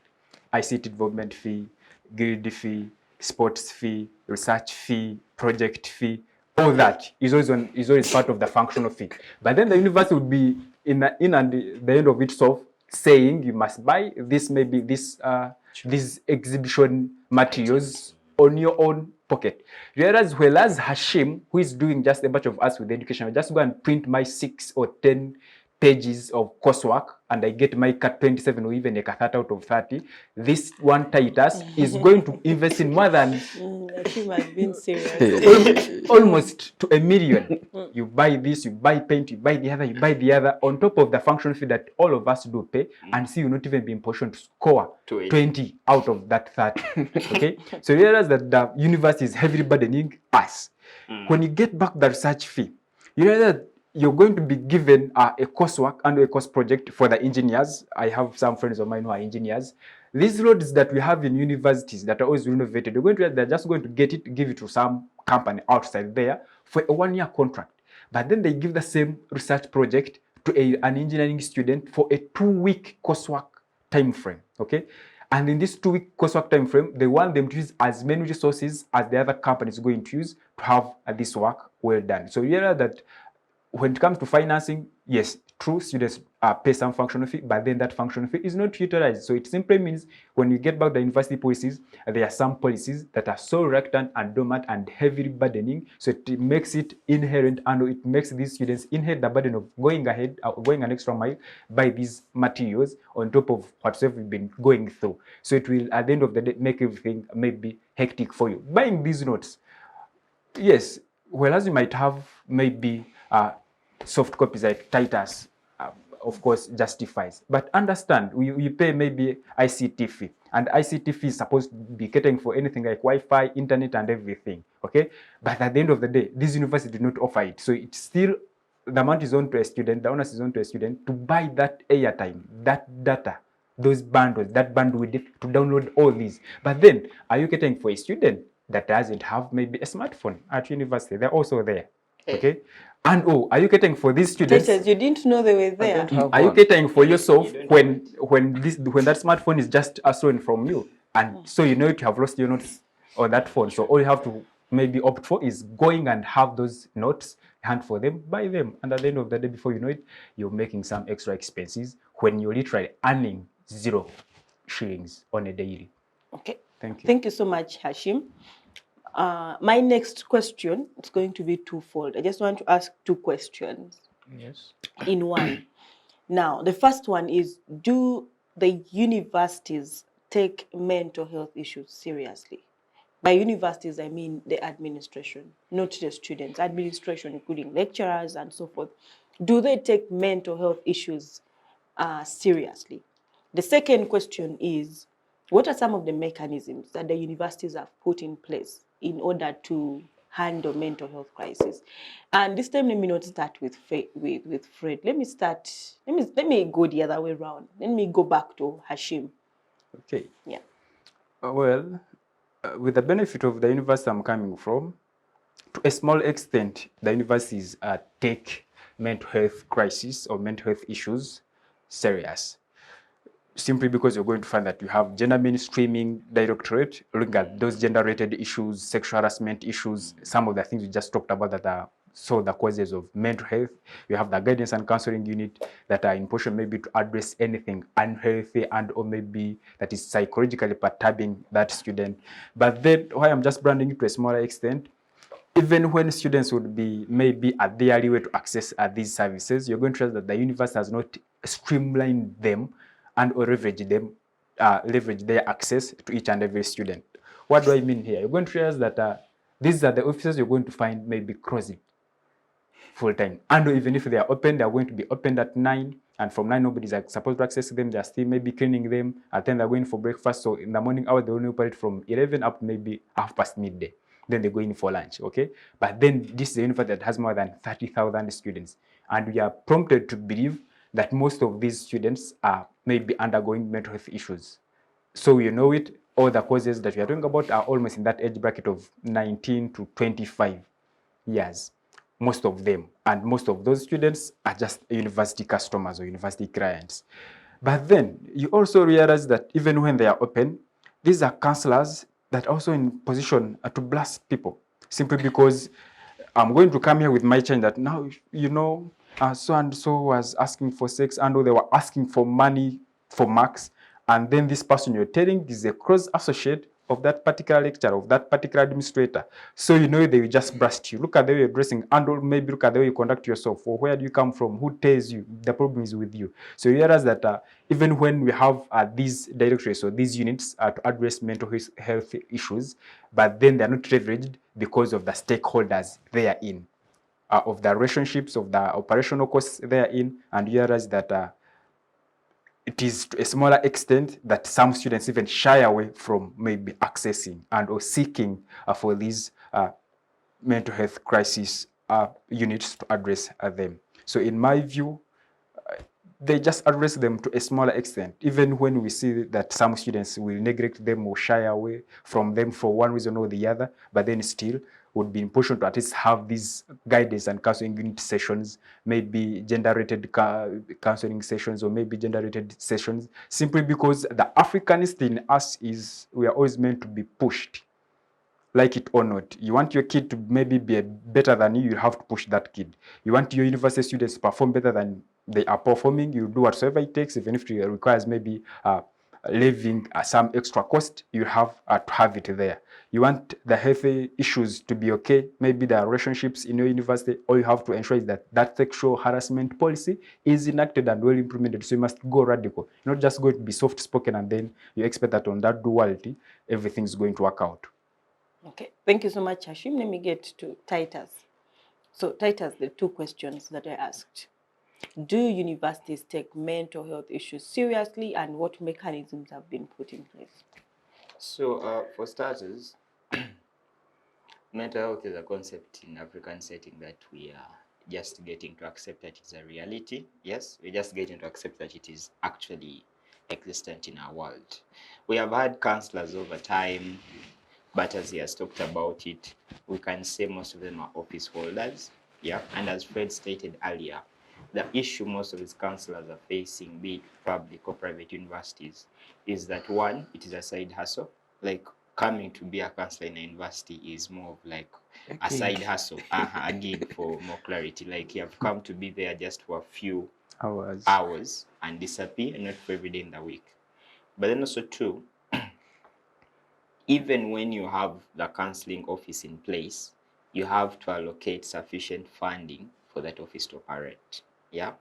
S4: ICT development fee, grid fee, sports fee, research fee, project fee. All that is always part of the functional fee. But then the university would be in the end of itself saying you must buy this, maybe this these exhibition materials on your own pocket. Whereas Hashim, who is doing just a bunch of us with education, will just go and print my 6 or 10 pages of coursework and I get my cut 27 or even a cut 30 out of 30, this one Titus is going to invest in more than
S1: Hashim has been serious.
S4: almost to $1 million. You buy this, you buy paint, you buy the other, on top of the function fee that all of us do pay, and see you not even be in position to score 20 out of that 30. Okay? So you realize that the university is heavily burdening us. When you get back the research fee, you realize that you're going to be given a coursework and a course project for the engineers. I have some friends of mine who are engineers. These roads that we have in universities that are always renovated, they're just going to give it to some company outside there for a 1-year contract. But then they give the same research project to an engineering student for a 2-week coursework time frame. Okay? And in this 2-week coursework time frame, they want them to use as many resources as the other company is going to use to have this work well done. So you realize that when it comes to financing, yes, true, students pay some functional fee, but then that functional fee is not utilized. So it simply means when you get back the university policies, there are some policies that are so reluctant and dormant and heavily burdening. So it makes it inherent, and it makes these students inherit the burden of going ahead, going an extra mile, buy these materials on top of whatsoever we've been going through. So it will, at the end of the day, make everything maybe hectic for you. Buying these notes, yes, whereas you might have maybe soft copies like Titus, of course, justifies. But understand, we pay maybe ICT fee. And ICT fee is supposed to be catering for anything like Wi-Fi, internet, and everything. Okay? But at the end of the day, this university do not offer it. So it's still, the amount is on to a student, the onus is on to a student to buy that airtime, that data, those bundles, that bandwidth to download all these. But then, are you catering for a student that doesn't have maybe a smartphone at university? They're also there. Okay? And are you catering for these students?
S1: Teachers, you didn't know they were there.
S4: Are you catering for yourself when that smartphone is just stolen from you, and so you know you have lost your notes on that phone? So all you have to maybe opt for is going and have those notes, hunt for them, buy them, and at the end of the day, before you know it, you're making some extra expenses when you're literally earning 0 shillings on a daily.
S1: Okay.
S4: Thank you.
S1: Thank you so much, Hashim. My next question is going to be twofold. I just want to ask 2 questions in one. Now, the first one is, do the universities take mental health issues seriously? By universities, I mean the administration, not the students. Administration, including lecturers and so forth. Do they take mental health issues seriously? The second question is, what are some of the mechanisms that the universities have put in place in order to handle mental health crisis? And this time, let me not start with Fred. Let me go the other way around. Let me go back to Hashim.
S4: Okay.
S1: Yeah.
S4: Well, with the benefit of the university I'm coming from, to a small extent, the universities take mental health crisis or mental health issues serious. Simply because you're going to find that you have gender mainstreaming directorate looking at those gender-related issues, sexual harassment issues, some of the things we just talked about that are the causes of mental health. You have the guidance and counseling unit that are in position maybe to address anything unhealthy and or maybe that is psychologically perturbing that student. But then, why I'm just branding it to a smaller extent, even when students would be maybe at their way to access these services, you're going to realize that the university has not streamlined them and or leverage their access to each and every student. What do I mean here? You're going to realize that these are the offices you're going to find maybe closing full time. And even if they are open, they are going to be opened at 9. And from 9, nobody's supposed to access them. They're still maybe cleaning them. At 10, they're going for breakfast. So in the morning hour, they only operate from 11 up to maybe half past midday. Then they go in for lunch, okay? But then this is a university that has more than 30,000 students. And we are prompted to believe that most of these students are maybe undergoing mental health issues. So you know it, all the causes that we are talking about are almost in that age bracket of 19 to 25 years, most of them. And most of those students are just university customers or university clients. But then you also realize that even when they are open, these are counselors that are also in position to blast people, simply because I'm going to come here with my change that now, you know, so-and-so was asking for sex and they were asking for money for marks. And then this person you're telling is a close associate of that particular lecturer, of that particular administrator. So you know they will just blast you. Look at the way you're dressing, and or maybe look at the way you conduct yourself, or where do you come from, who tells you. The problem is with you. So you realize that even when we have these directorates or these units to address mental health issues, but then they're not leveraged because of the stakeholders they are in, of the relationships, of the operational costs they are in, and you realize that it is to a smaller extent that some students even shy away from maybe accessing and or seeking for these mental health crisis units to address them. So in my view, they just address them to a smaller extent, even when we see that some students will neglect them or shy away from them for one reason or the other, but then still would be important to at least have these guidance and counseling unit sessions, maybe gender-rated counseling sessions, or maybe gender-rated sessions, simply because the Africanist in us is we are always meant to be pushed, like it or not. You want your kid to maybe be better than you have to push that kid. You want your university students to perform better than they are performing, you do whatsoever it takes, even if it requires maybe leaving some extra cost, you have to have it there. You want the healthy issues to be okay, maybe the relationships in your university, all you have to ensure is that that sexual harassment policy is enacted and well implemented. So you must go radical. You're not just going to be soft spoken and then you expect that on that duality, everything's going to work out.
S1: Okay, thank you so much, Hashim. Let me get to Titus. So Titus, the two questions that I asked. Do universities take mental health issues seriously, and what mechanisms have been put in place?
S3: So for starters, mental health is a concept in African setting that we are just getting to accept that it's a reality. Yes, we're just getting to accept that it is actually existent in our world. We have had counselors over time, but as he has talked about it, we can say most of them are office holders. Yeah, and as Fred stated earlier, the issue most of his counselors are facing, be it public or private universities, is that one, it is a side hustle. Like coming to be a counselor in a university is more of like a side hustle, a gig for more clarity. Like you have come to be there just for a few hours and disappear, not for every day in the week. But then also two, even when you have the counseling office in place, you have to allocate sufficient funding for that office to operate. Yeah.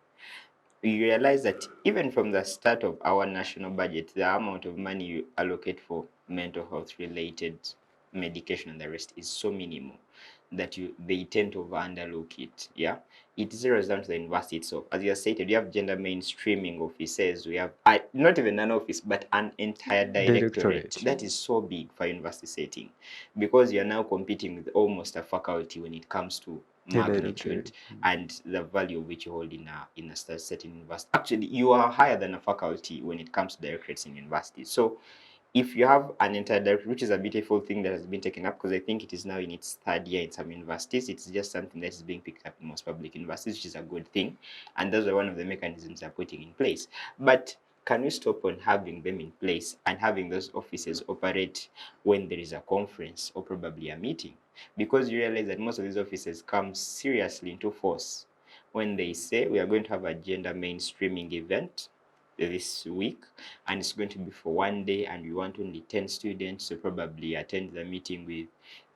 S3: We realize that even from the start of our national budget, the amount of money you allocate for mental health related medication and the rest is so minimal that they tend to underlook it. Yeah, it zeroes down to the university itself. As you have stated, we have gender mainstreaming offices. We have not even an office, but an entire directorate. That is so big for university setting, because you are now competing with almost a faculty when it comes to magnitude and the value of which you hold in a certain university. Actually, you are higher than a faculty when it comes to directorates in universities. So if you have an entire directorate, which is a beautiful thing that has been taken up, because I think it is now in its third year in some universities, it's just something that is being picked up in most public universities, which is a good thing. And those are one of the mechanisms they're putting in place. But can we stop on having them in place and having those offices operate when there is a conference or probably a meeting? Because you realize that most of these offices come seriously into force when they say we are going to have a gender mainstreaming event this week, and it's going to be for one day, and we want only 10 students to probably attend the meeting with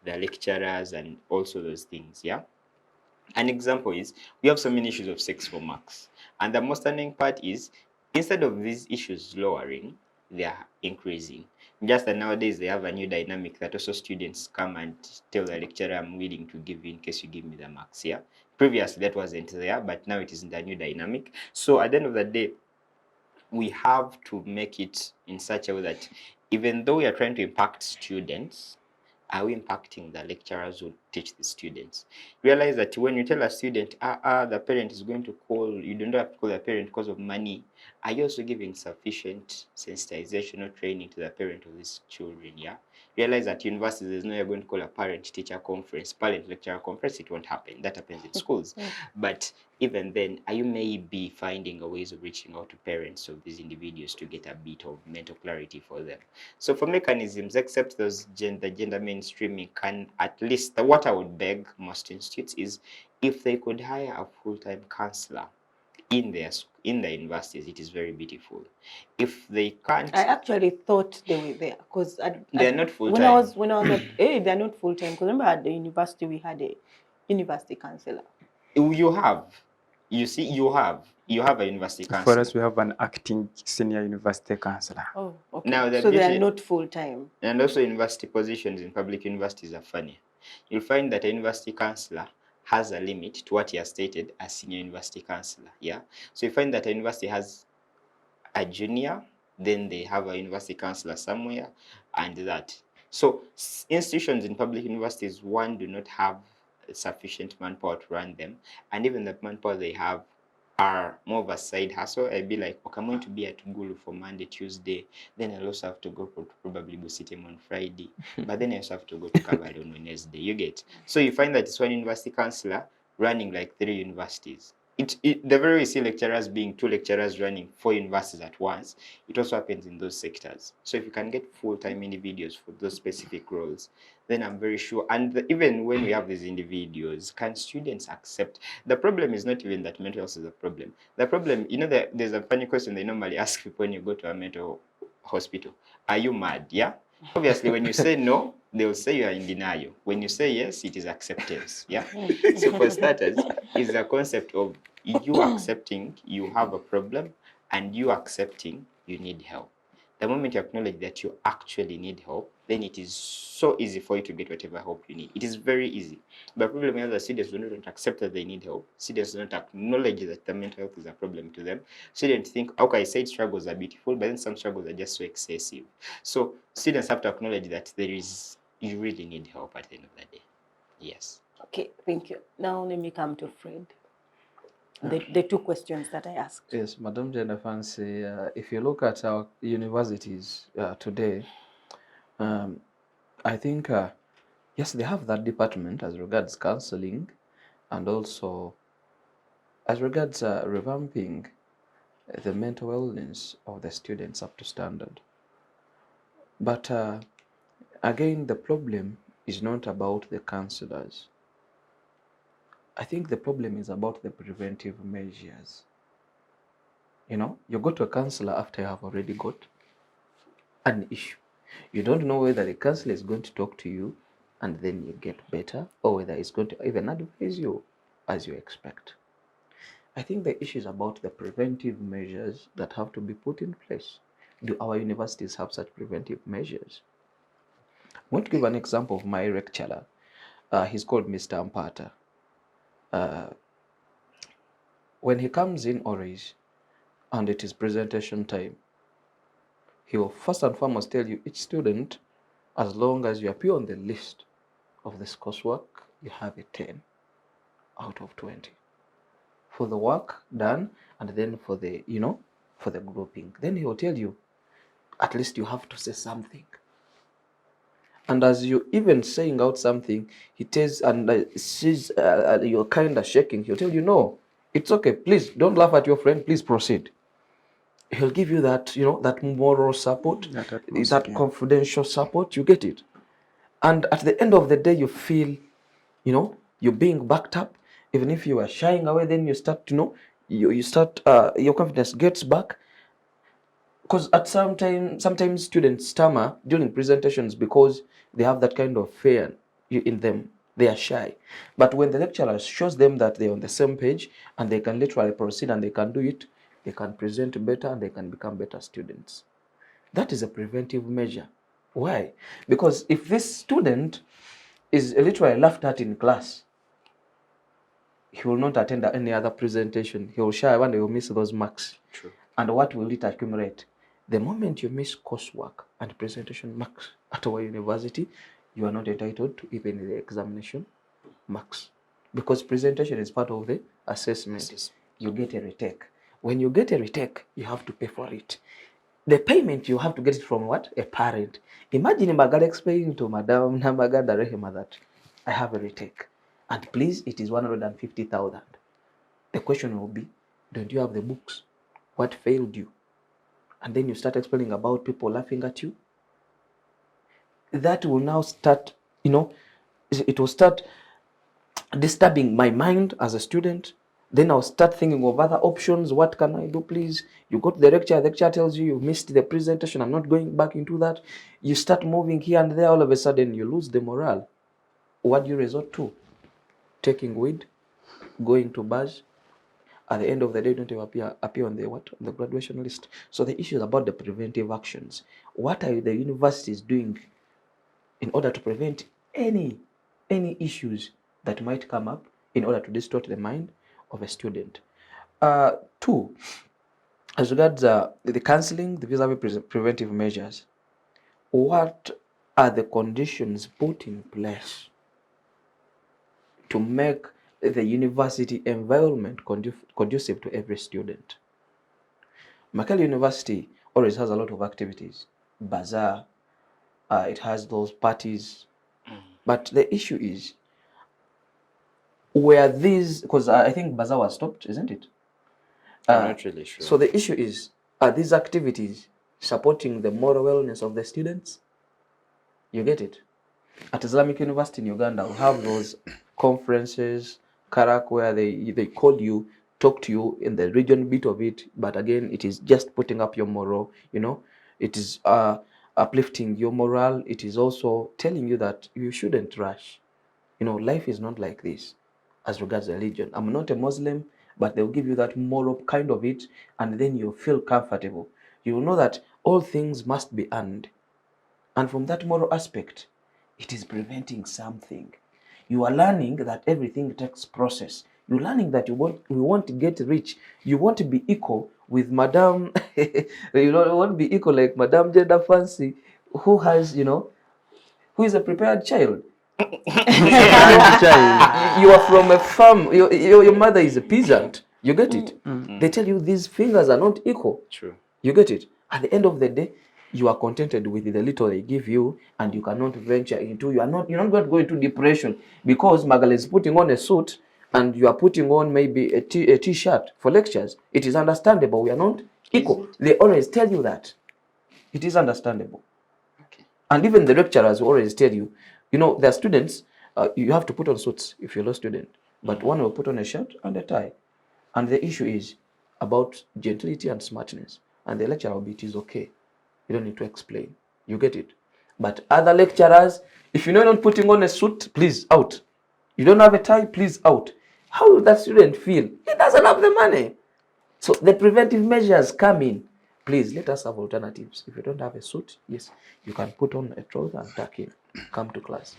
S3: the lecturers and also those things. Yeah. An example is we have so many issues of sex for marks, and the most stunning part is instead of these issues lowering, they are increasing. Just that nowadays they have a new dynamic that also students come and tell the lecturer, I'm willing to give you in case you give me the marks. Yeah. Previously that wasn't there, but now it is in the new dynamic. So at the end of the day, we have to make it in such a way that even though we are trying to impact students, are we impacting the lecturers who teach the students? Realize that when you tell a student, the parent is going to call, you don't have to call the parent because of money, are you also giving sufficient sensitization or training to the parent of these children? Yeah. Realize that universities, there's no you're going to call a parent-teacher conference, parent-lecturer conference, it won't happen. That happens in schools. But even then, are you maybe finding a ways of reaching out to parents of these individuals to get a bit of mental clarity for them? So for mechanisms, except those gender mainstreaming, can at least, what I would beg most institutes is if they could hire a full-time counselor in the universities, it is very beautiful. If they can't,
S1: I actually thought they were there because
S3: they are not full
S1: when
S3: time.
S1: I was at they're not full time. Because remember at the university we had a university counselor.
S3: You have, you see, you have a university
S4: For
S3: counselor.
S4: us, we have an acting senior university counselor.
S1: Oh, okay.
S3: Now the
S1: So they are
S3: beauty,
S1: not full time.
S3: and also university positions in public universities are funny. You'll find that a university counselor has a limit to what he has stated as senior university counselor. Yeah. So you find that a university has a junior, then they have a university counselor somewhere, and that. So institutions in public universities, one, do not have sufficient manpower to run them, and even the manpower they have are more of a side hustle. I'd be like, okay, I'm going to be at Gulu for Monday, Tuesday, then I'll also have to go to probably Busitem on Friday, but then I also have to go to Kabale on Wednesday. You get? So you find that it's one university counselor running like 3 universities. The very way you see lecturers being 2 lecturers running 4 universities at once, it also happens in those sectors. So if you can get full-time individuals for those specific roles, then I'm very sure. And even when we have these individuals, can students accept? The problem is not even that mental health is a problem. The problem, there's a funny question they normally ask people when you go to a mental hospital. Are you mad? Yeah? Obviously, when you say no, they will say you are in denial. When you say yes, it is acceptance. Yeah. So for starters, is the concept of you accepting you have a problem and you accepting you need help. The moment you acknowledge that you actually need help, then it is so easy for you to get whatever help you need. It is very easy. But the problem is that students do not accept that they need help. Students do not acknowledge that the mental health is a problem to them. Students think, okay, I said struggles are beautiful, but then some struggles are just so excessive. So students have to acknowledge that you really need help at the end of the day. Yes.
S1: Okay, thank you. Now let me come to Fred. The 2 questions that I asked.
S2: Yes, Madam Gender Fancy, if you look at our universities today, I think, yes, they have that department as regards counseling and also as regards revamping the mental wellness of the students up to standard. But again, the problem is not about the counselors. I think the problem is about the preventive measures. You go to a counselor after you have already got an issue. You don't know whether the counselor is going to talk to you and then you get better, or whether it's going to even advise you as you expect. I think the issue is about the preventive measures that have to be put in place. Do our universities have such preventive measures? I want to give an example of my lecturer. He's called Mr. Ampata. When he comes in always, and it is presentation time, he will first and foremost tell you each student, as long as you appear on the list of this coursework, you have a 10 out of 20 for the work done, and then for the for the grouping. Then he will tell you, at least you have to say something. And as you even saying out something, he tells, and you're kind of shaking, he'll tell you, no, it's okay, please don't laugh at your friend, please proceed. He'll give you that, that moral support, that confidential support, you get it. And at the end of the day, you feel, you're being backed up. Even if you are shying away, then you start, you start, your confidence gets back. Because sometimes students stammer during presentations because they have that kind of fear in them. They are shy. But when the lecturer shows them that they're on the same page and they can literally proceed and they can do it, they can present better and they can become better students. That is a preventive measure. Why? Because if this student is literally laughed at in class, he will not attend any other presentation. He will shy and he will miss those marks.
S3: True.
S2: And what will it accumulate? The moment you miss coursework and presentation marks at our university, you are not entitled to even the examination marks. Because presentation is part of the assessment. You get a retake. When you get a retake, you have to pay for it. The payment, you have to get it from what? A parent. Imagine Magada explaining to Madam Namagada Rehema that I have a retake. And please, it is 150,000. The question will be, don't you have the books? What failed you? And then you start explaining about people laughing at you. That will now start, it will start disturbing my mind as a student, Then I'll start thinking of other options. What can I do, please? You go to the lecturer tells you missed the presentation. I'm not going back into that. You start moving here and there. All of a sudden, you lose the morale. What do you resort to? Taking weed, going to bars. At the end of the day, don't even appear on the what? On the graduation list. So the issue is about the preventive actions. What are the universities doing in order to prevent any issues that might come up in order to distort the mind of a student? Two, as regards the counseling, the vis-a-vis preventive measures, what are the conditions put in place to make the university environment conducive to every student? Makerere University always has a lot of activities, bazaar, it has those parties, but the issue is, where these, because I think bazaar was stopped, isn't it?
S3: I'm not really sure.
S2: So the issue is, are these activities supporting the moral wellness of the students? You get it? At Islamic University in Uganda, we have those conferences, Karak, where they call you, talk to you in the region bit of it, but again, it is just putting up your morale, it is uplifting your morale. It is also telling you that you shouldn't rush. Life is not like this as regards religion. I'm not a Muslim, but they'll give you that moral kind of it, and then you feel comfortable. You will know that all things must be earned. And from that moral aspect, it is preventing something. You are learning that everything takes process. You're learning that we want to get rich. You want to be equal with Madame, you want to be equal like Madame Gender Fancy, who has, who is a prepared child. You are from a farm. Your mother is a peasant. You get it? They tell you these fingers are not equal.
S3: True.
S2: You get it? At the end of the day, you are contented with the little they give you, and you cannot venture into. You're not going to go into depression because Magal is putting on a suit and you are putting on maybe a t-shirt for lectures. It is understandable. We are not equal. They always tell you that. It is understandable.
S3: Okay.
S2: And even the lecturers will always tell you, there are students, you have to put on suits if you're a law student, but one will put on a shirt and a tie. And the issue is about gentility and smartness. And the lecturer will be, it is okay. You don't need to explain. You get it? But other lecturers, if you're not putting on a suit, please, out. You don't have a tie, please, out. How will that student feel? He doesn't have the money. So the preventive measures come in. Please, let us have alternatives. If you don't have a suit, yes, you can put on a trouser and tuck in. Come to class.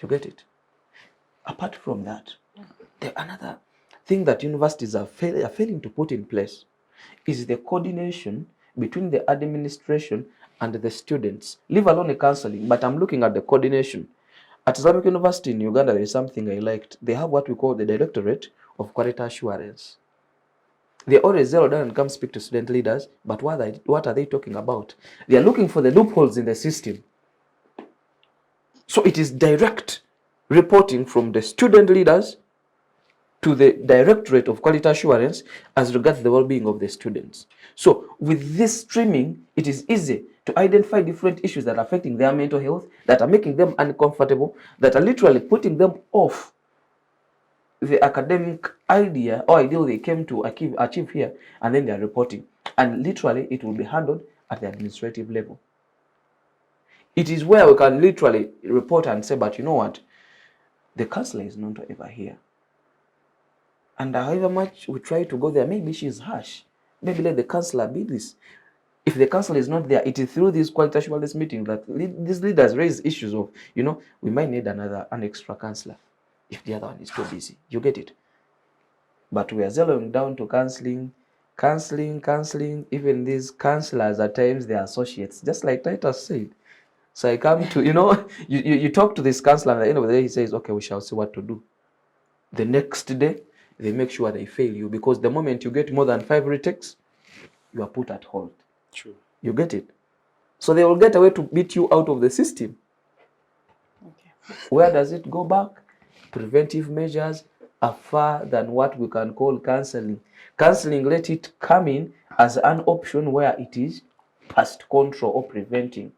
S2: You get it? Apart from that, another thing that universities are failing to put in place is the coordination between the administration and the students. Leave alone the counseling, but I'm looking at the coordination. At Civic University in Uganda, there is something I liked. They have what we call the Directorate of Quality Assurance. They always zero down and come speak to student leaders, but what are they talking about? They are looking for the loopholes in the system. So it is direct reporting from the student leaders to the Directorate of Quality Assurance as regards the well-being of the students. So with this streaming, it is easy to identify different issues that are affecting their mental health, that are making them uncomfortable, that are literally putting them off the academic idea or ideal they came to achieve here, and then they are reporting. And literally, it will be handled at the administrative level. It is where we can literally report and say, but you know what? The counselor is not ever here. And however much we try to go there, maybe she's harsh. Maybe let the counselor be this. If the counselor is not there, it is through this quality assurance meeting that these leaders raise issues of, we might need an extra counselor if the other one is too busy. You get it? But we are zeroing down to counseling. Even these counselors at times, they are associates, just like Titus said. So I come to, you talk to this counselor, and at the end of the day, he says, okay, we shall see what to do. The next day, they make sure they fail you, because the moment you get more than 5 retakes, you are put at hold.
S3: True.
S2: You get it? So they will get a way to beat you out of the system. Okay. Where does it go back? Preventive measures are far than what we can call counseling. Counseling, let it come in as an option where it is past control or preventing.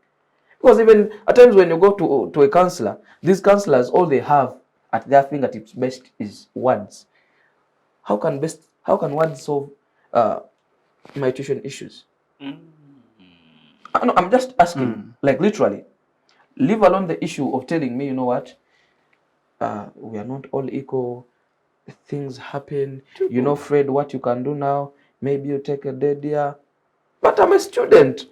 S2: Because even at times when you go to a counselor, these counselors, all they have at their fingertips best is words. how can one solve my tuition issues? No, I'm just asking, like literally, leave alone the issue of telling me, you know what, we are not all equal. Things happen. You know, Fred, what you can do now, maybe you take a dead year. But I'm a student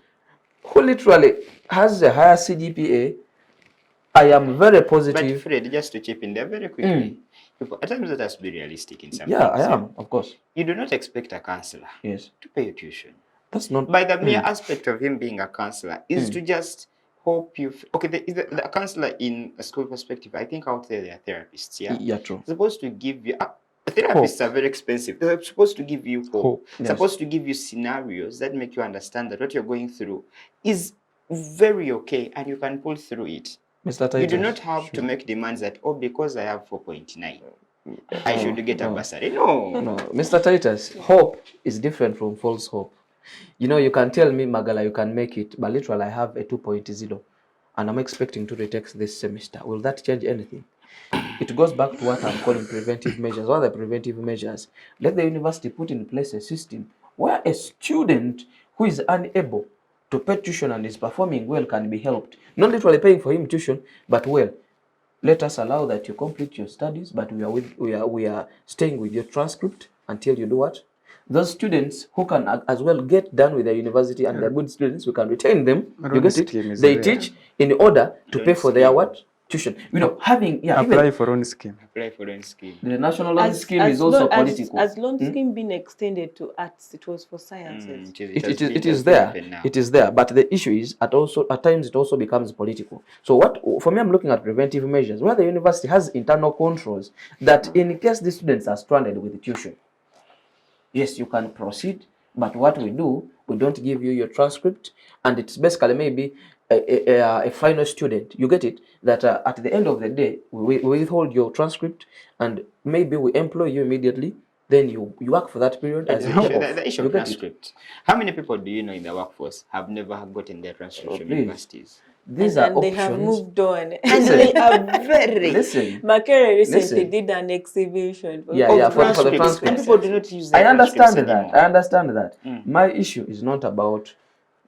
S2: who literally has a higher CGPA. I am very positive.
S3: But Fred, just to chip in there very quickly, at times let us be realistic in some
S2: Yeah,
S3: things.
S2: I am, of course.
S3: You do not expect a counselor
S2: Yes.
S3: to pay your tuition.
S2: That's not...
S3: By the mere aspect of him being a counselor is to just hope you... Okay, the counselor in a school perspective, I think out there they are therapists, yeah?
S2: Yeah, true.
S3: Supposed to give you... therapists are very expensive. They're supposed to give you hope.
S2: Yes.
S3: Supposed to give you scenarios that make you understand that what you're going through is very okay and you can pull through it.
S2: Mr. Titus,
S3: you do not have to make demands that, oh, because I have 4.9, I should get a bursary. No.
S2: No, Mr. Titus, hope is different from false hope. You know, you can tell me, Magala, you can make it, but literally I have a 2.0 and I'm expecting to retake this semester. Will that change anything? It goes back to what I'm calling preventive measures. What are the preventive measures? Let the university put in place a system where a student who is unable to pay tuition and is performing well can be helped. Not literally paying for him tuition, but well, let us allow that you complete your studies, but we are staying with your transcript until you do what? Those students who can as well get done with the university and they're good students, we can retain them. You get it? They teach in order to pay for their what? Tuition. You know, having
S4: apply for own scheme.
S3: Apply for own scheme.
S2: The national loan scheme is also political.
S1: As loan scheme being extended to arts, it was for sciences.
S2: It is there. It is there. But the issue is at times it also becomes political. So for me, I'm looking at preventive measures where the university has internal controls that in case the students are stranded with tuition, yes, you can proceed. But what we do, we don't give you your transcript, and it's basically maybe a final student, you get it, that at the end of the day, we withhold your transcript and maybe we employ you immediately, then you work for that period as
S3: the issue of transcript. How many people do you know in the workforce have never gotten their transcript from universities?
S2: These are options.
S1: They have moved on. And they are very... Makere recently did an exhibition for
S2: the transcripts.
S3: And people do not use
S2: I understand that. My issue is not about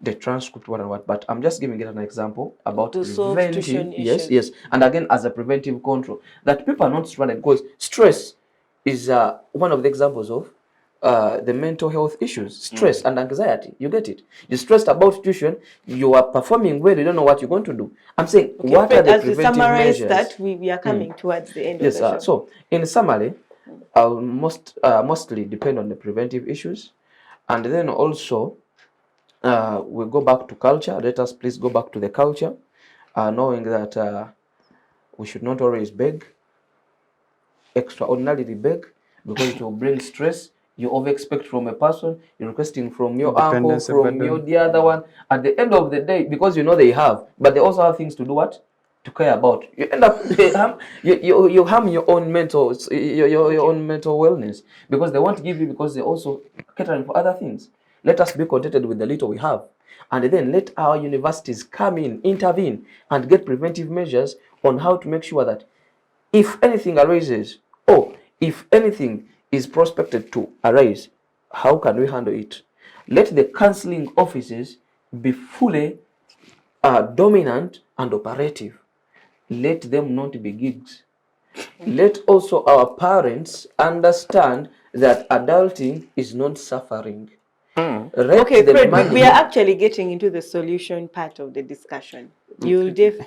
S2: the transcript, but I'm just giving it an example about preventive. Yes. And again, as a preventive control, that people are not stranded because stress is one of the examples of the mental health issues, stress and anxiety. You get it? You're stressed about tuition, you are performing well, you don't know what you're going to do. I'm saying, what are the preventive measures?
S1: That we are coming towards the end of the show.
S2: So, in summary, I'll mostly depend on the preventive issues. And then also, we go back to culture. Let us please go back to the culture, knowing that we should not always beg, extraordinarily beg, because it will bring stress. You over-expect from a person, you're requesting from your uncle, from the other one. At the end of the day, because you know they have, but they also have things to do what? To care about. You end up, you harm your own mental wellness, because they want to give you because they also catering for other things. Let us be contented with the little we have. And then let our universities come in, intervene, and get preventive measures on how to make sure that if anything arises, or if anything is prospected to arise, how can we handle it? Let the counseling offices be fully dominant and operative. Let them not be gigs. Let also our parents understand that adulting is not suffering.
S1: Okay, Fred, we are actually getting into the solution part of the discussion. You'll deep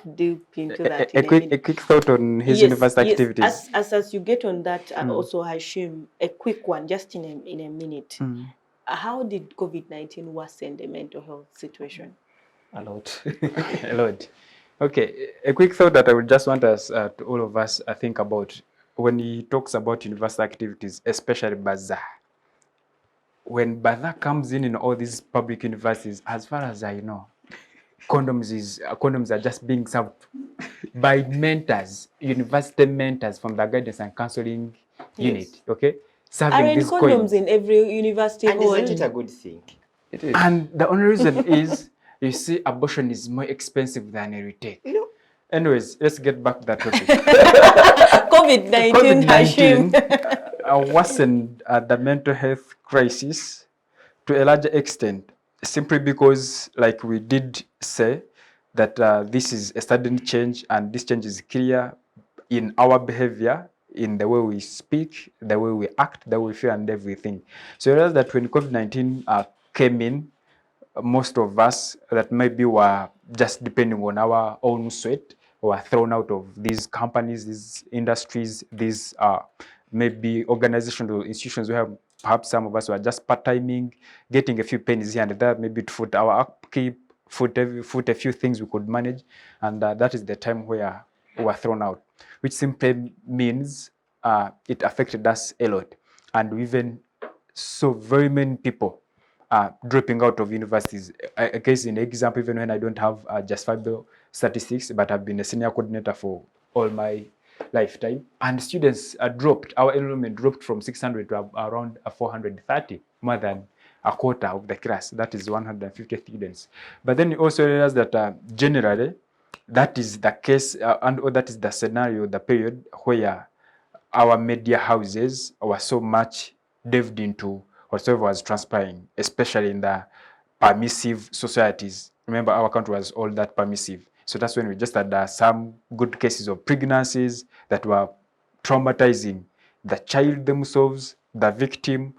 S1: into that.
S4: A quick thought on his university activities.
S1: As you get on that, also Hashim, a quick one, just in a minute. How did COVID-19 worsen the mental health situation?
S4: A lot. A lot. Okay, a quick thought that I would just want us, to all of us, think about when he talks about university activities, especially Bazaar. When Bazaar comes in all these public universities, as far as I know, condoms are just being served by mentors, university mentors from the guidance and counseling unit. Okay, serving these
S1: condoms in every university hall.
S3: And isn't it a good thing?
S2: It is.
S4: And the only reason is, you see, abortion is more expensive than a retake. Anyways, let's get back to that topic.
S1: COVID-19, Hashim.
S4: worsened the mental health crisis to a larger extent, simply because, like we did say, that this is a sudden change, and this change is clear in our behavior, in the way we speak, the way we act, the way we feel, and everything. So I realized that when COVID-19 came in, most of us that maybe were just depending on our own sweat were thrown out of these companies, these industries, these maybe organizations or institutions where perhaps some of us were just part-timing, getting a few pennies here and there, maybe to foot our upkeep, foot a few things we could manage. And that is the time where we were thrown out, which simply means it affected us a lot. And we even saw very many people dropping out of universities. I guess in example, even when I don't have justifiable statistics, but I've been a senior coordinator for all my lifetime, and students dropped. Our enrollment dropped from 600 to around 430, more than a quarter of the class. That is 150 students. But then you also realize that generally, that is the case, and that is the scenario, the period where our media houses were so much delved into whatever was transpiring, especially in the permissive societies. Remember, our country was all that permissive. So that's when we just had some good cases of pregnancies that were traumatizing the child themselves, the victim,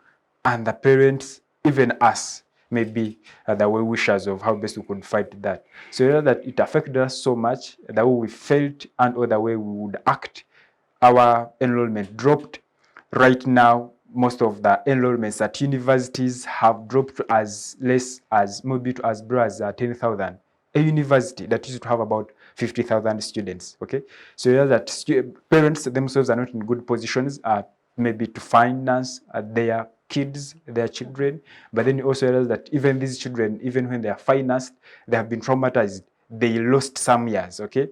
S4: and the parents, even us, maybe the well-wishers of how best we could fight that. So you know that it affected us so much, the way we felt and or the way we would act. Our enrollment dropped. Right now, most of the enrollments at universities have dropped to as less as maybe to as low as 10,000. A university that used to have about 50,000 students. Okay, so yeah, that parents themselves are not in good positions, maybe to finance their kids, their children. But then you also realize that even these children, even when they are financed, they have been traumatized. They lost some years. Okay,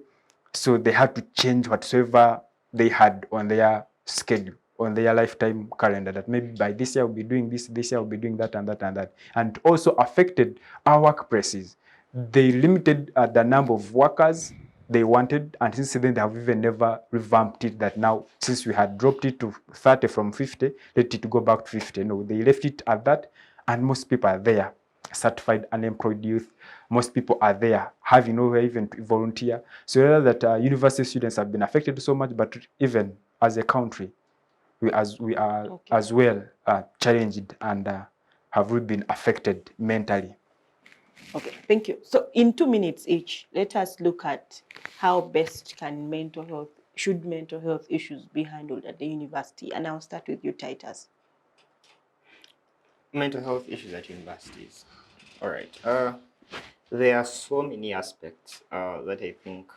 S4: so they had to change whatsoever they had on their schedule, on their lifetime calendar, that maybe by this year I'll be doing this year I'll be doing that and that and that. And also affected our workplaces. They limited the number of workers they wanted, and since then they have even never revamped it, that now since we had dropped it to 30 from 50, let it go back to 50. No, they left it at that, and most people are there, certified unemployed youth. Most people are there having nowhere even to volunteer. So rather that university students have been affected so much, but even as a country, we are
S1: Okay.
S4: as well challenged and have really been affected mentally.
S1: Okay, thank you. So in 2 minutes each, let us look at how best should mental health issues be handled at the university. And I'll start with you, Titus.
S3: Mental health issues at universities. All right. There are so many aspects that I think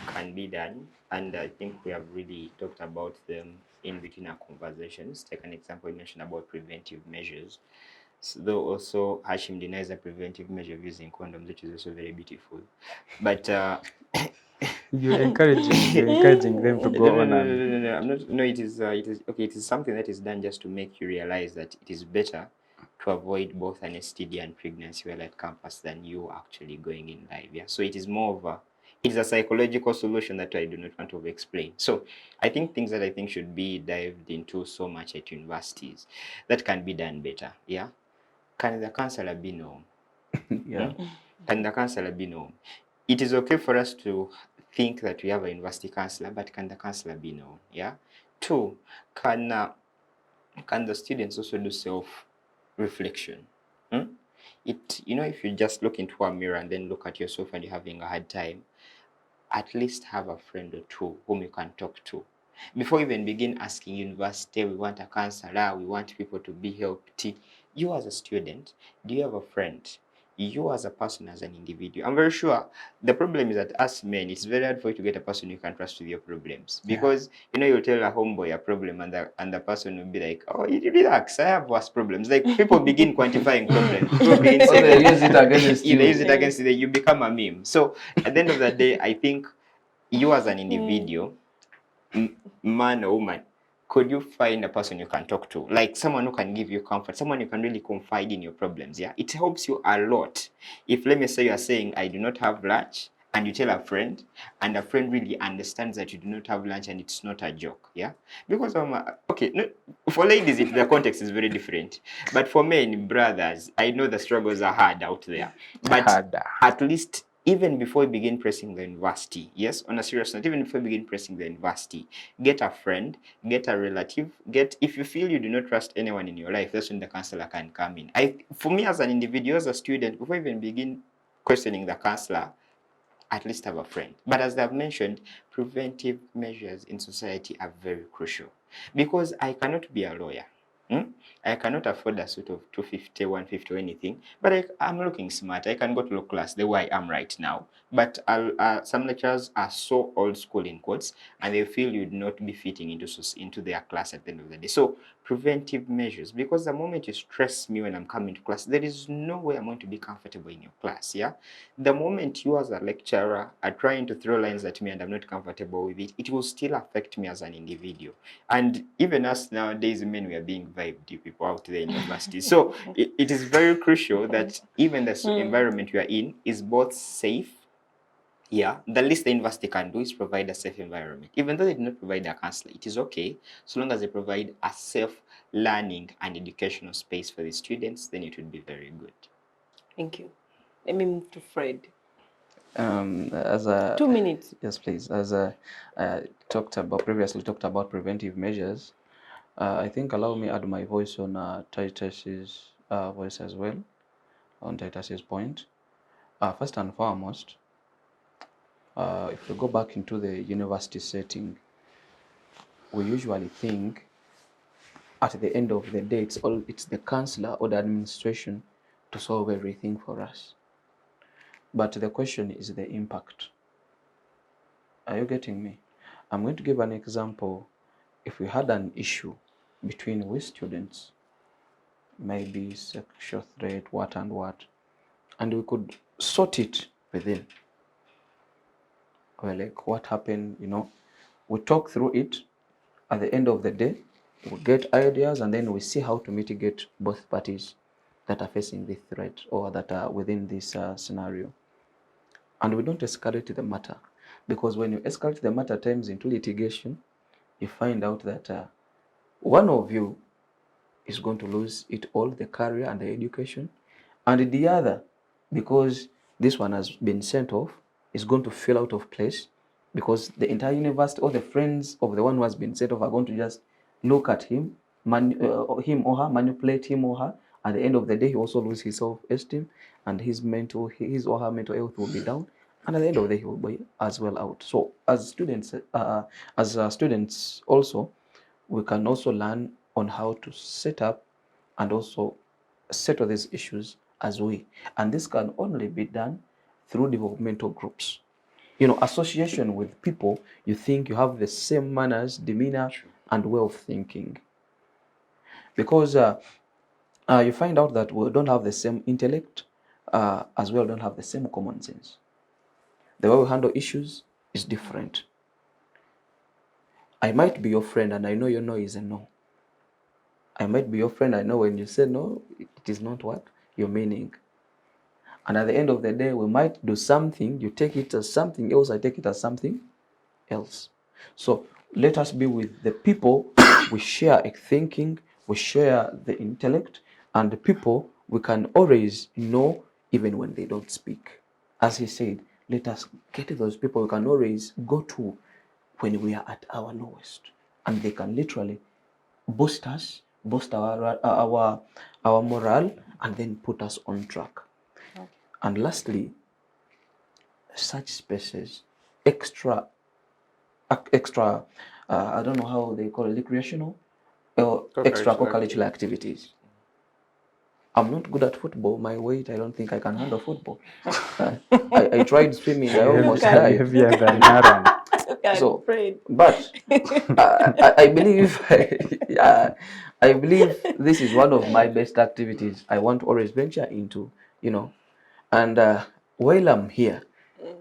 S3: can be done, and I think we have really talked about them in between our conversations. Take an example, you mentioned about preventive measures. So though also Hashim denies a preventive measure of using condoms, which is also very beautiful. But
S4: You're encouraging them to
S3: no,
S4: go
S3: no,
S4: on
S3: no, no,
S4: and
S3: no, no, I'm not. No, it is okay. It is something that is done just to make you realize that it is better to avoid both an STD and pregnancy while at campus than you actually going in live. Yeah. So it is more of a, it is a psychological solution that I do not want to explain. So I think things that I think should be dived into so much at universities that can be done better. Yeah. Can the counselor be known?
S2: Yeah.
S3: Can the counselor be known? It is okay for us to think that we have a university counselor, but can the counselor be known? Yeah. Two, can the students also do self-reflection? It, you know, if you just look into a mirror and then look at yourself and you're having a hard time, at least have a friend or two whom you can talk to. Before you even begin asking university, we want a counselor, we want people to be helped. You as a student, do you have a friend? You as a person, as an individual. I'm very sure the problem is that as men, it's very hard for you to get a person you can trust with your problems. Because you know, you'll tell a homeboy a problem and the person will be like, oh, you relax, I have worse problems. Like people begin quantifying problems. People begin
S2: Or
S3: saying
S2: they use it against
S3: they use
S2: you.
S3: it against you, you become a meme. So at the end of the day, I think you as an individual, man or woman, could you find a person you can talk to, like someone who can give you comfort, someone you can really confide in your problems? Yeah, it helps you a lot. If, let me say, you are saying I do not have lunch, and you tell a friend, and a friend really understands that you do not have lunch and it's not a joke, yeah? Because okay, no, for ladies, the context is very different. But for men, brothers, I know the struggles are hard out there. But
S4: Harder.
S3: at least even before you begin pressing the university, yes, on a serious note, even before you begin pressing the university, get a friend, get a relative, if you feel you do not trust anyone in your life, that's when the counselor can come in. For me as an individual, as a student, before I even begin questioning the counselor, at least have a friend. But as I've mentioned, preventive measures in society are very crucial, because I cannot be a lawyer. I cannot afford a suit of 250, 150 or anything, but I'm looking smart. I can go to law class the way I am right now. But some lecturers are so old school in quotes, and they feel you'd not be fitting into their class at the end of the day. So preventive measures, because the moment you stress me when I'm coming to class, there is no way I'm going to be comfortable in your class. Yeah, the moment you as a lecturer are trying to throw lines at me and I'm not comfortable with it, it will still affect me as an individual. And even us nowadays, men, we are being vibed people out there in university. So it is very crucial that even the environment we are in is both safe. Yeah, the least the university can do is provide a safe environment. Even though they do not provide a counselor, it is okay, so long as they provide a safe learning and educational space for the students, then it would be very good.
S1: Thank you. Let me move to Fred.
S2: As a
S1: 2 minutes.
S2: Yes, please. As previously talked about preventive measures, I think allow me add my voice on Titus's voice as well, on Titus's point. First and foremost, if we go back into the university setting, we usually think at the end of the day, it's the counselor or the administration to solve everything for us. But the question is the impact. Are you getting me? I'm going to give an example. If we had an issue between we students, maybe sexual threat, what and what, and we could sort it within. Well, like what happened, we talk through it. At the end of the day, we get ideas and then we see how to mitigate both parties that are facing this threat or that are within this scenario. And we don't escalate the matter, because when you escalate the matter times into litigation, you find out that one of you is going to lose it all, the career and the education, and the other, because this one has been sent off, is going to feel out of place, because the entire university or the friends of the one who has been sent off are going to just look at him, him or her, manipulate him or her. At the end of the day, he also loses his self-esteem, and his or her mental health will be down, and at the end of the day, he will be as well out. So as students, students also, we can also learn on how to set up and also settle these issues as we. And this can only be done through developmental groups. Association with people you think you have the same manners, demeanor, and way of thinking. Because you find out that we don't have the same intellect, as well don't have the same common sense. The way we handle issues is different. I might be your friend and I know your no is a no. I might be your friend, I know when you say no, it is not what you're meaning. And at the end of the day, we might do something, you take it as something else, I take it as something else. So let us be with the people we share a thinking, we share the intellect, and the people we can always know even when they don't speak. As he said, let us get those people we can always go to when we are at our lowest. And they can literally boost us, boost our morale, and then put us on track.
S1: Okay.
S2: And lastly, such spaces, extra, I don't know how they call it, recreational or extracurricular activities. I'm not good at football. My weight, I don't think I can handle football. I tried swimming, I almost died.
S4: Heavier than Aaron.
S2: So, but I believe, yeah, I believe this is one of my best activities. I want to always venture into, and while I'm here,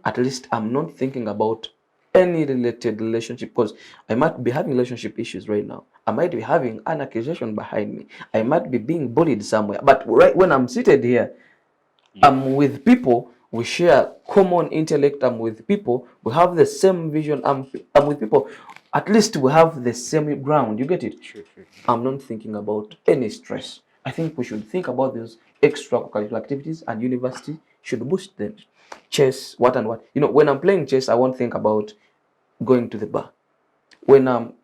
S2: at least I'm not thinking about any related relationship, because I might be having relationship issues right now. I might be having an accusation behind me. I might be being bullied somewhere. But right when I'm seated here, I'm with people We share common intellect. I'm with people. We have the same vision. I'm with people. At least we have the same ground. You get it?
S3: Sure.
S2: I'm not thinking about any stress. I think we should think about those extracurricular activities, and university should boost them. Chess, what and what. You know, when I'm playing chess, I won't think about going to the bar. When I'm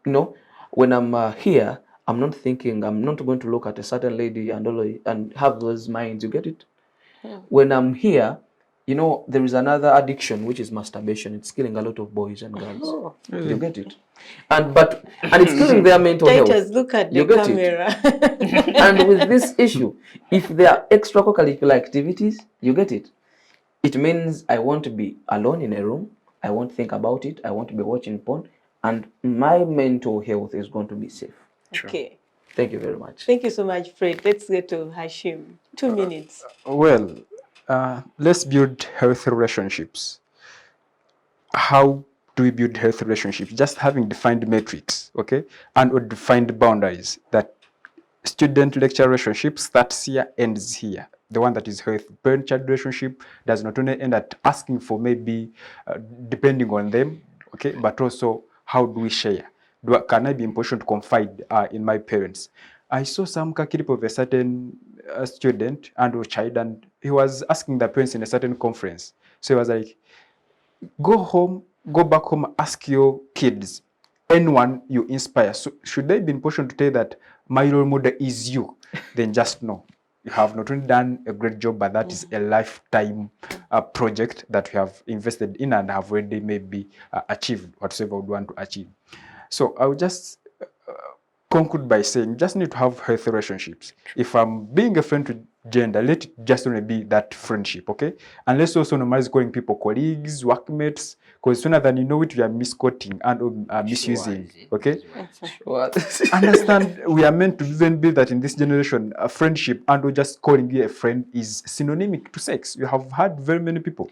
S2: here, I'm not thinking. I'm not going to look at a certain lady and have those minds. You get it? When I'm here, there is another addiction, which is masturbation. It's killing a lot of boys and girls. You get it? And it's killing their mental health.
S1: Titus, look at
S2: You
S1: the
S2: get it?
S1: camera.
S2: And with this issue, if there are extracurricular activities, you get it? It means I want to be alone in a room. I won't think about it. I want to be watching porn. And my mental health is going to be safe.
S1: Okay.
S2: Thank you very much.
S1: Thank you so much, Fred. Let's get to Hashim. 2 minutes.
S4: Well, let's build healthy relationships. How do we build healthy relationships? Just having defined metrics, okay, and or defined boundaries that student-lecturer relationship starts here, ends here. The one that is healthy. Parent-child relationship does not only end at asking for maybe, depending on them, okay, but also how do we share? Can I be in position to confide in my parents? I saw some clip of a certain student and a child, and he was asking the parents in a certain conference. So he was like, go back home, ask your kids, anyone you inspire. So should they be in position to tell that my role model is you? Then just know you have not only done a great job, but that is a lifetime project that we have invested in and have already maybe achieved whatsoever we want to achieve. So I would just conclude by saying you just need to have healthy relationships. If I'm being a friend to gender, let it just only be that friendship, okay? And let's also normalize calling people colleagues, workmates, because sooner than you know it, we are misquoting and misusing, okay? Understand, we are meant to even build that in this generation, a friendship and just calling you a friend is synonymic to sex. You have had very many people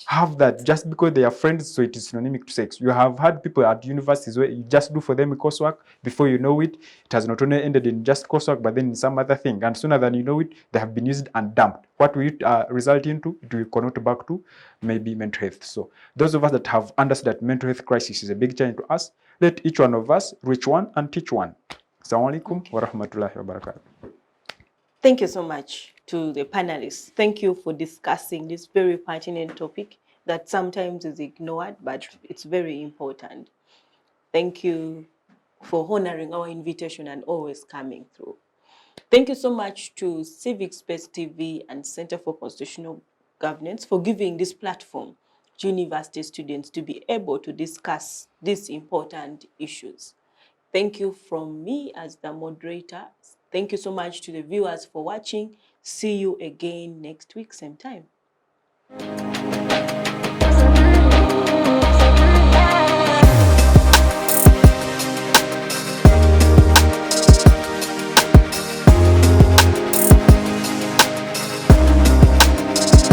S4: have that just because they are friends, so it is synonymic to sex. You have had people at universities where you just do for them a coursework, before you know it, it has not only ended in just coursework, but then in some other thing. And sooner than you know it, they have been used and dumped. What will it result into? It will connect back to maybe mental health. So those of us that have understood that mental health crisis is a big challenge to us, let each one of us reach one and teach one. Assalamu alaikum wa rahmatullahi wa barakatuh.
S1: Thank you so much to the panelists. Thank you for discussing this very pertinent topic that sometimes is ignored, but it's very important. Thank you for honoring our invitation and always coming through. Thank you so much to Civic Space TV and Center for Constitutional Governance for giving this platform to university students to be able to discuss these important issues. Thank you from me as the moderator. Thank you so much to the viewers for watching. See you again next week, same time.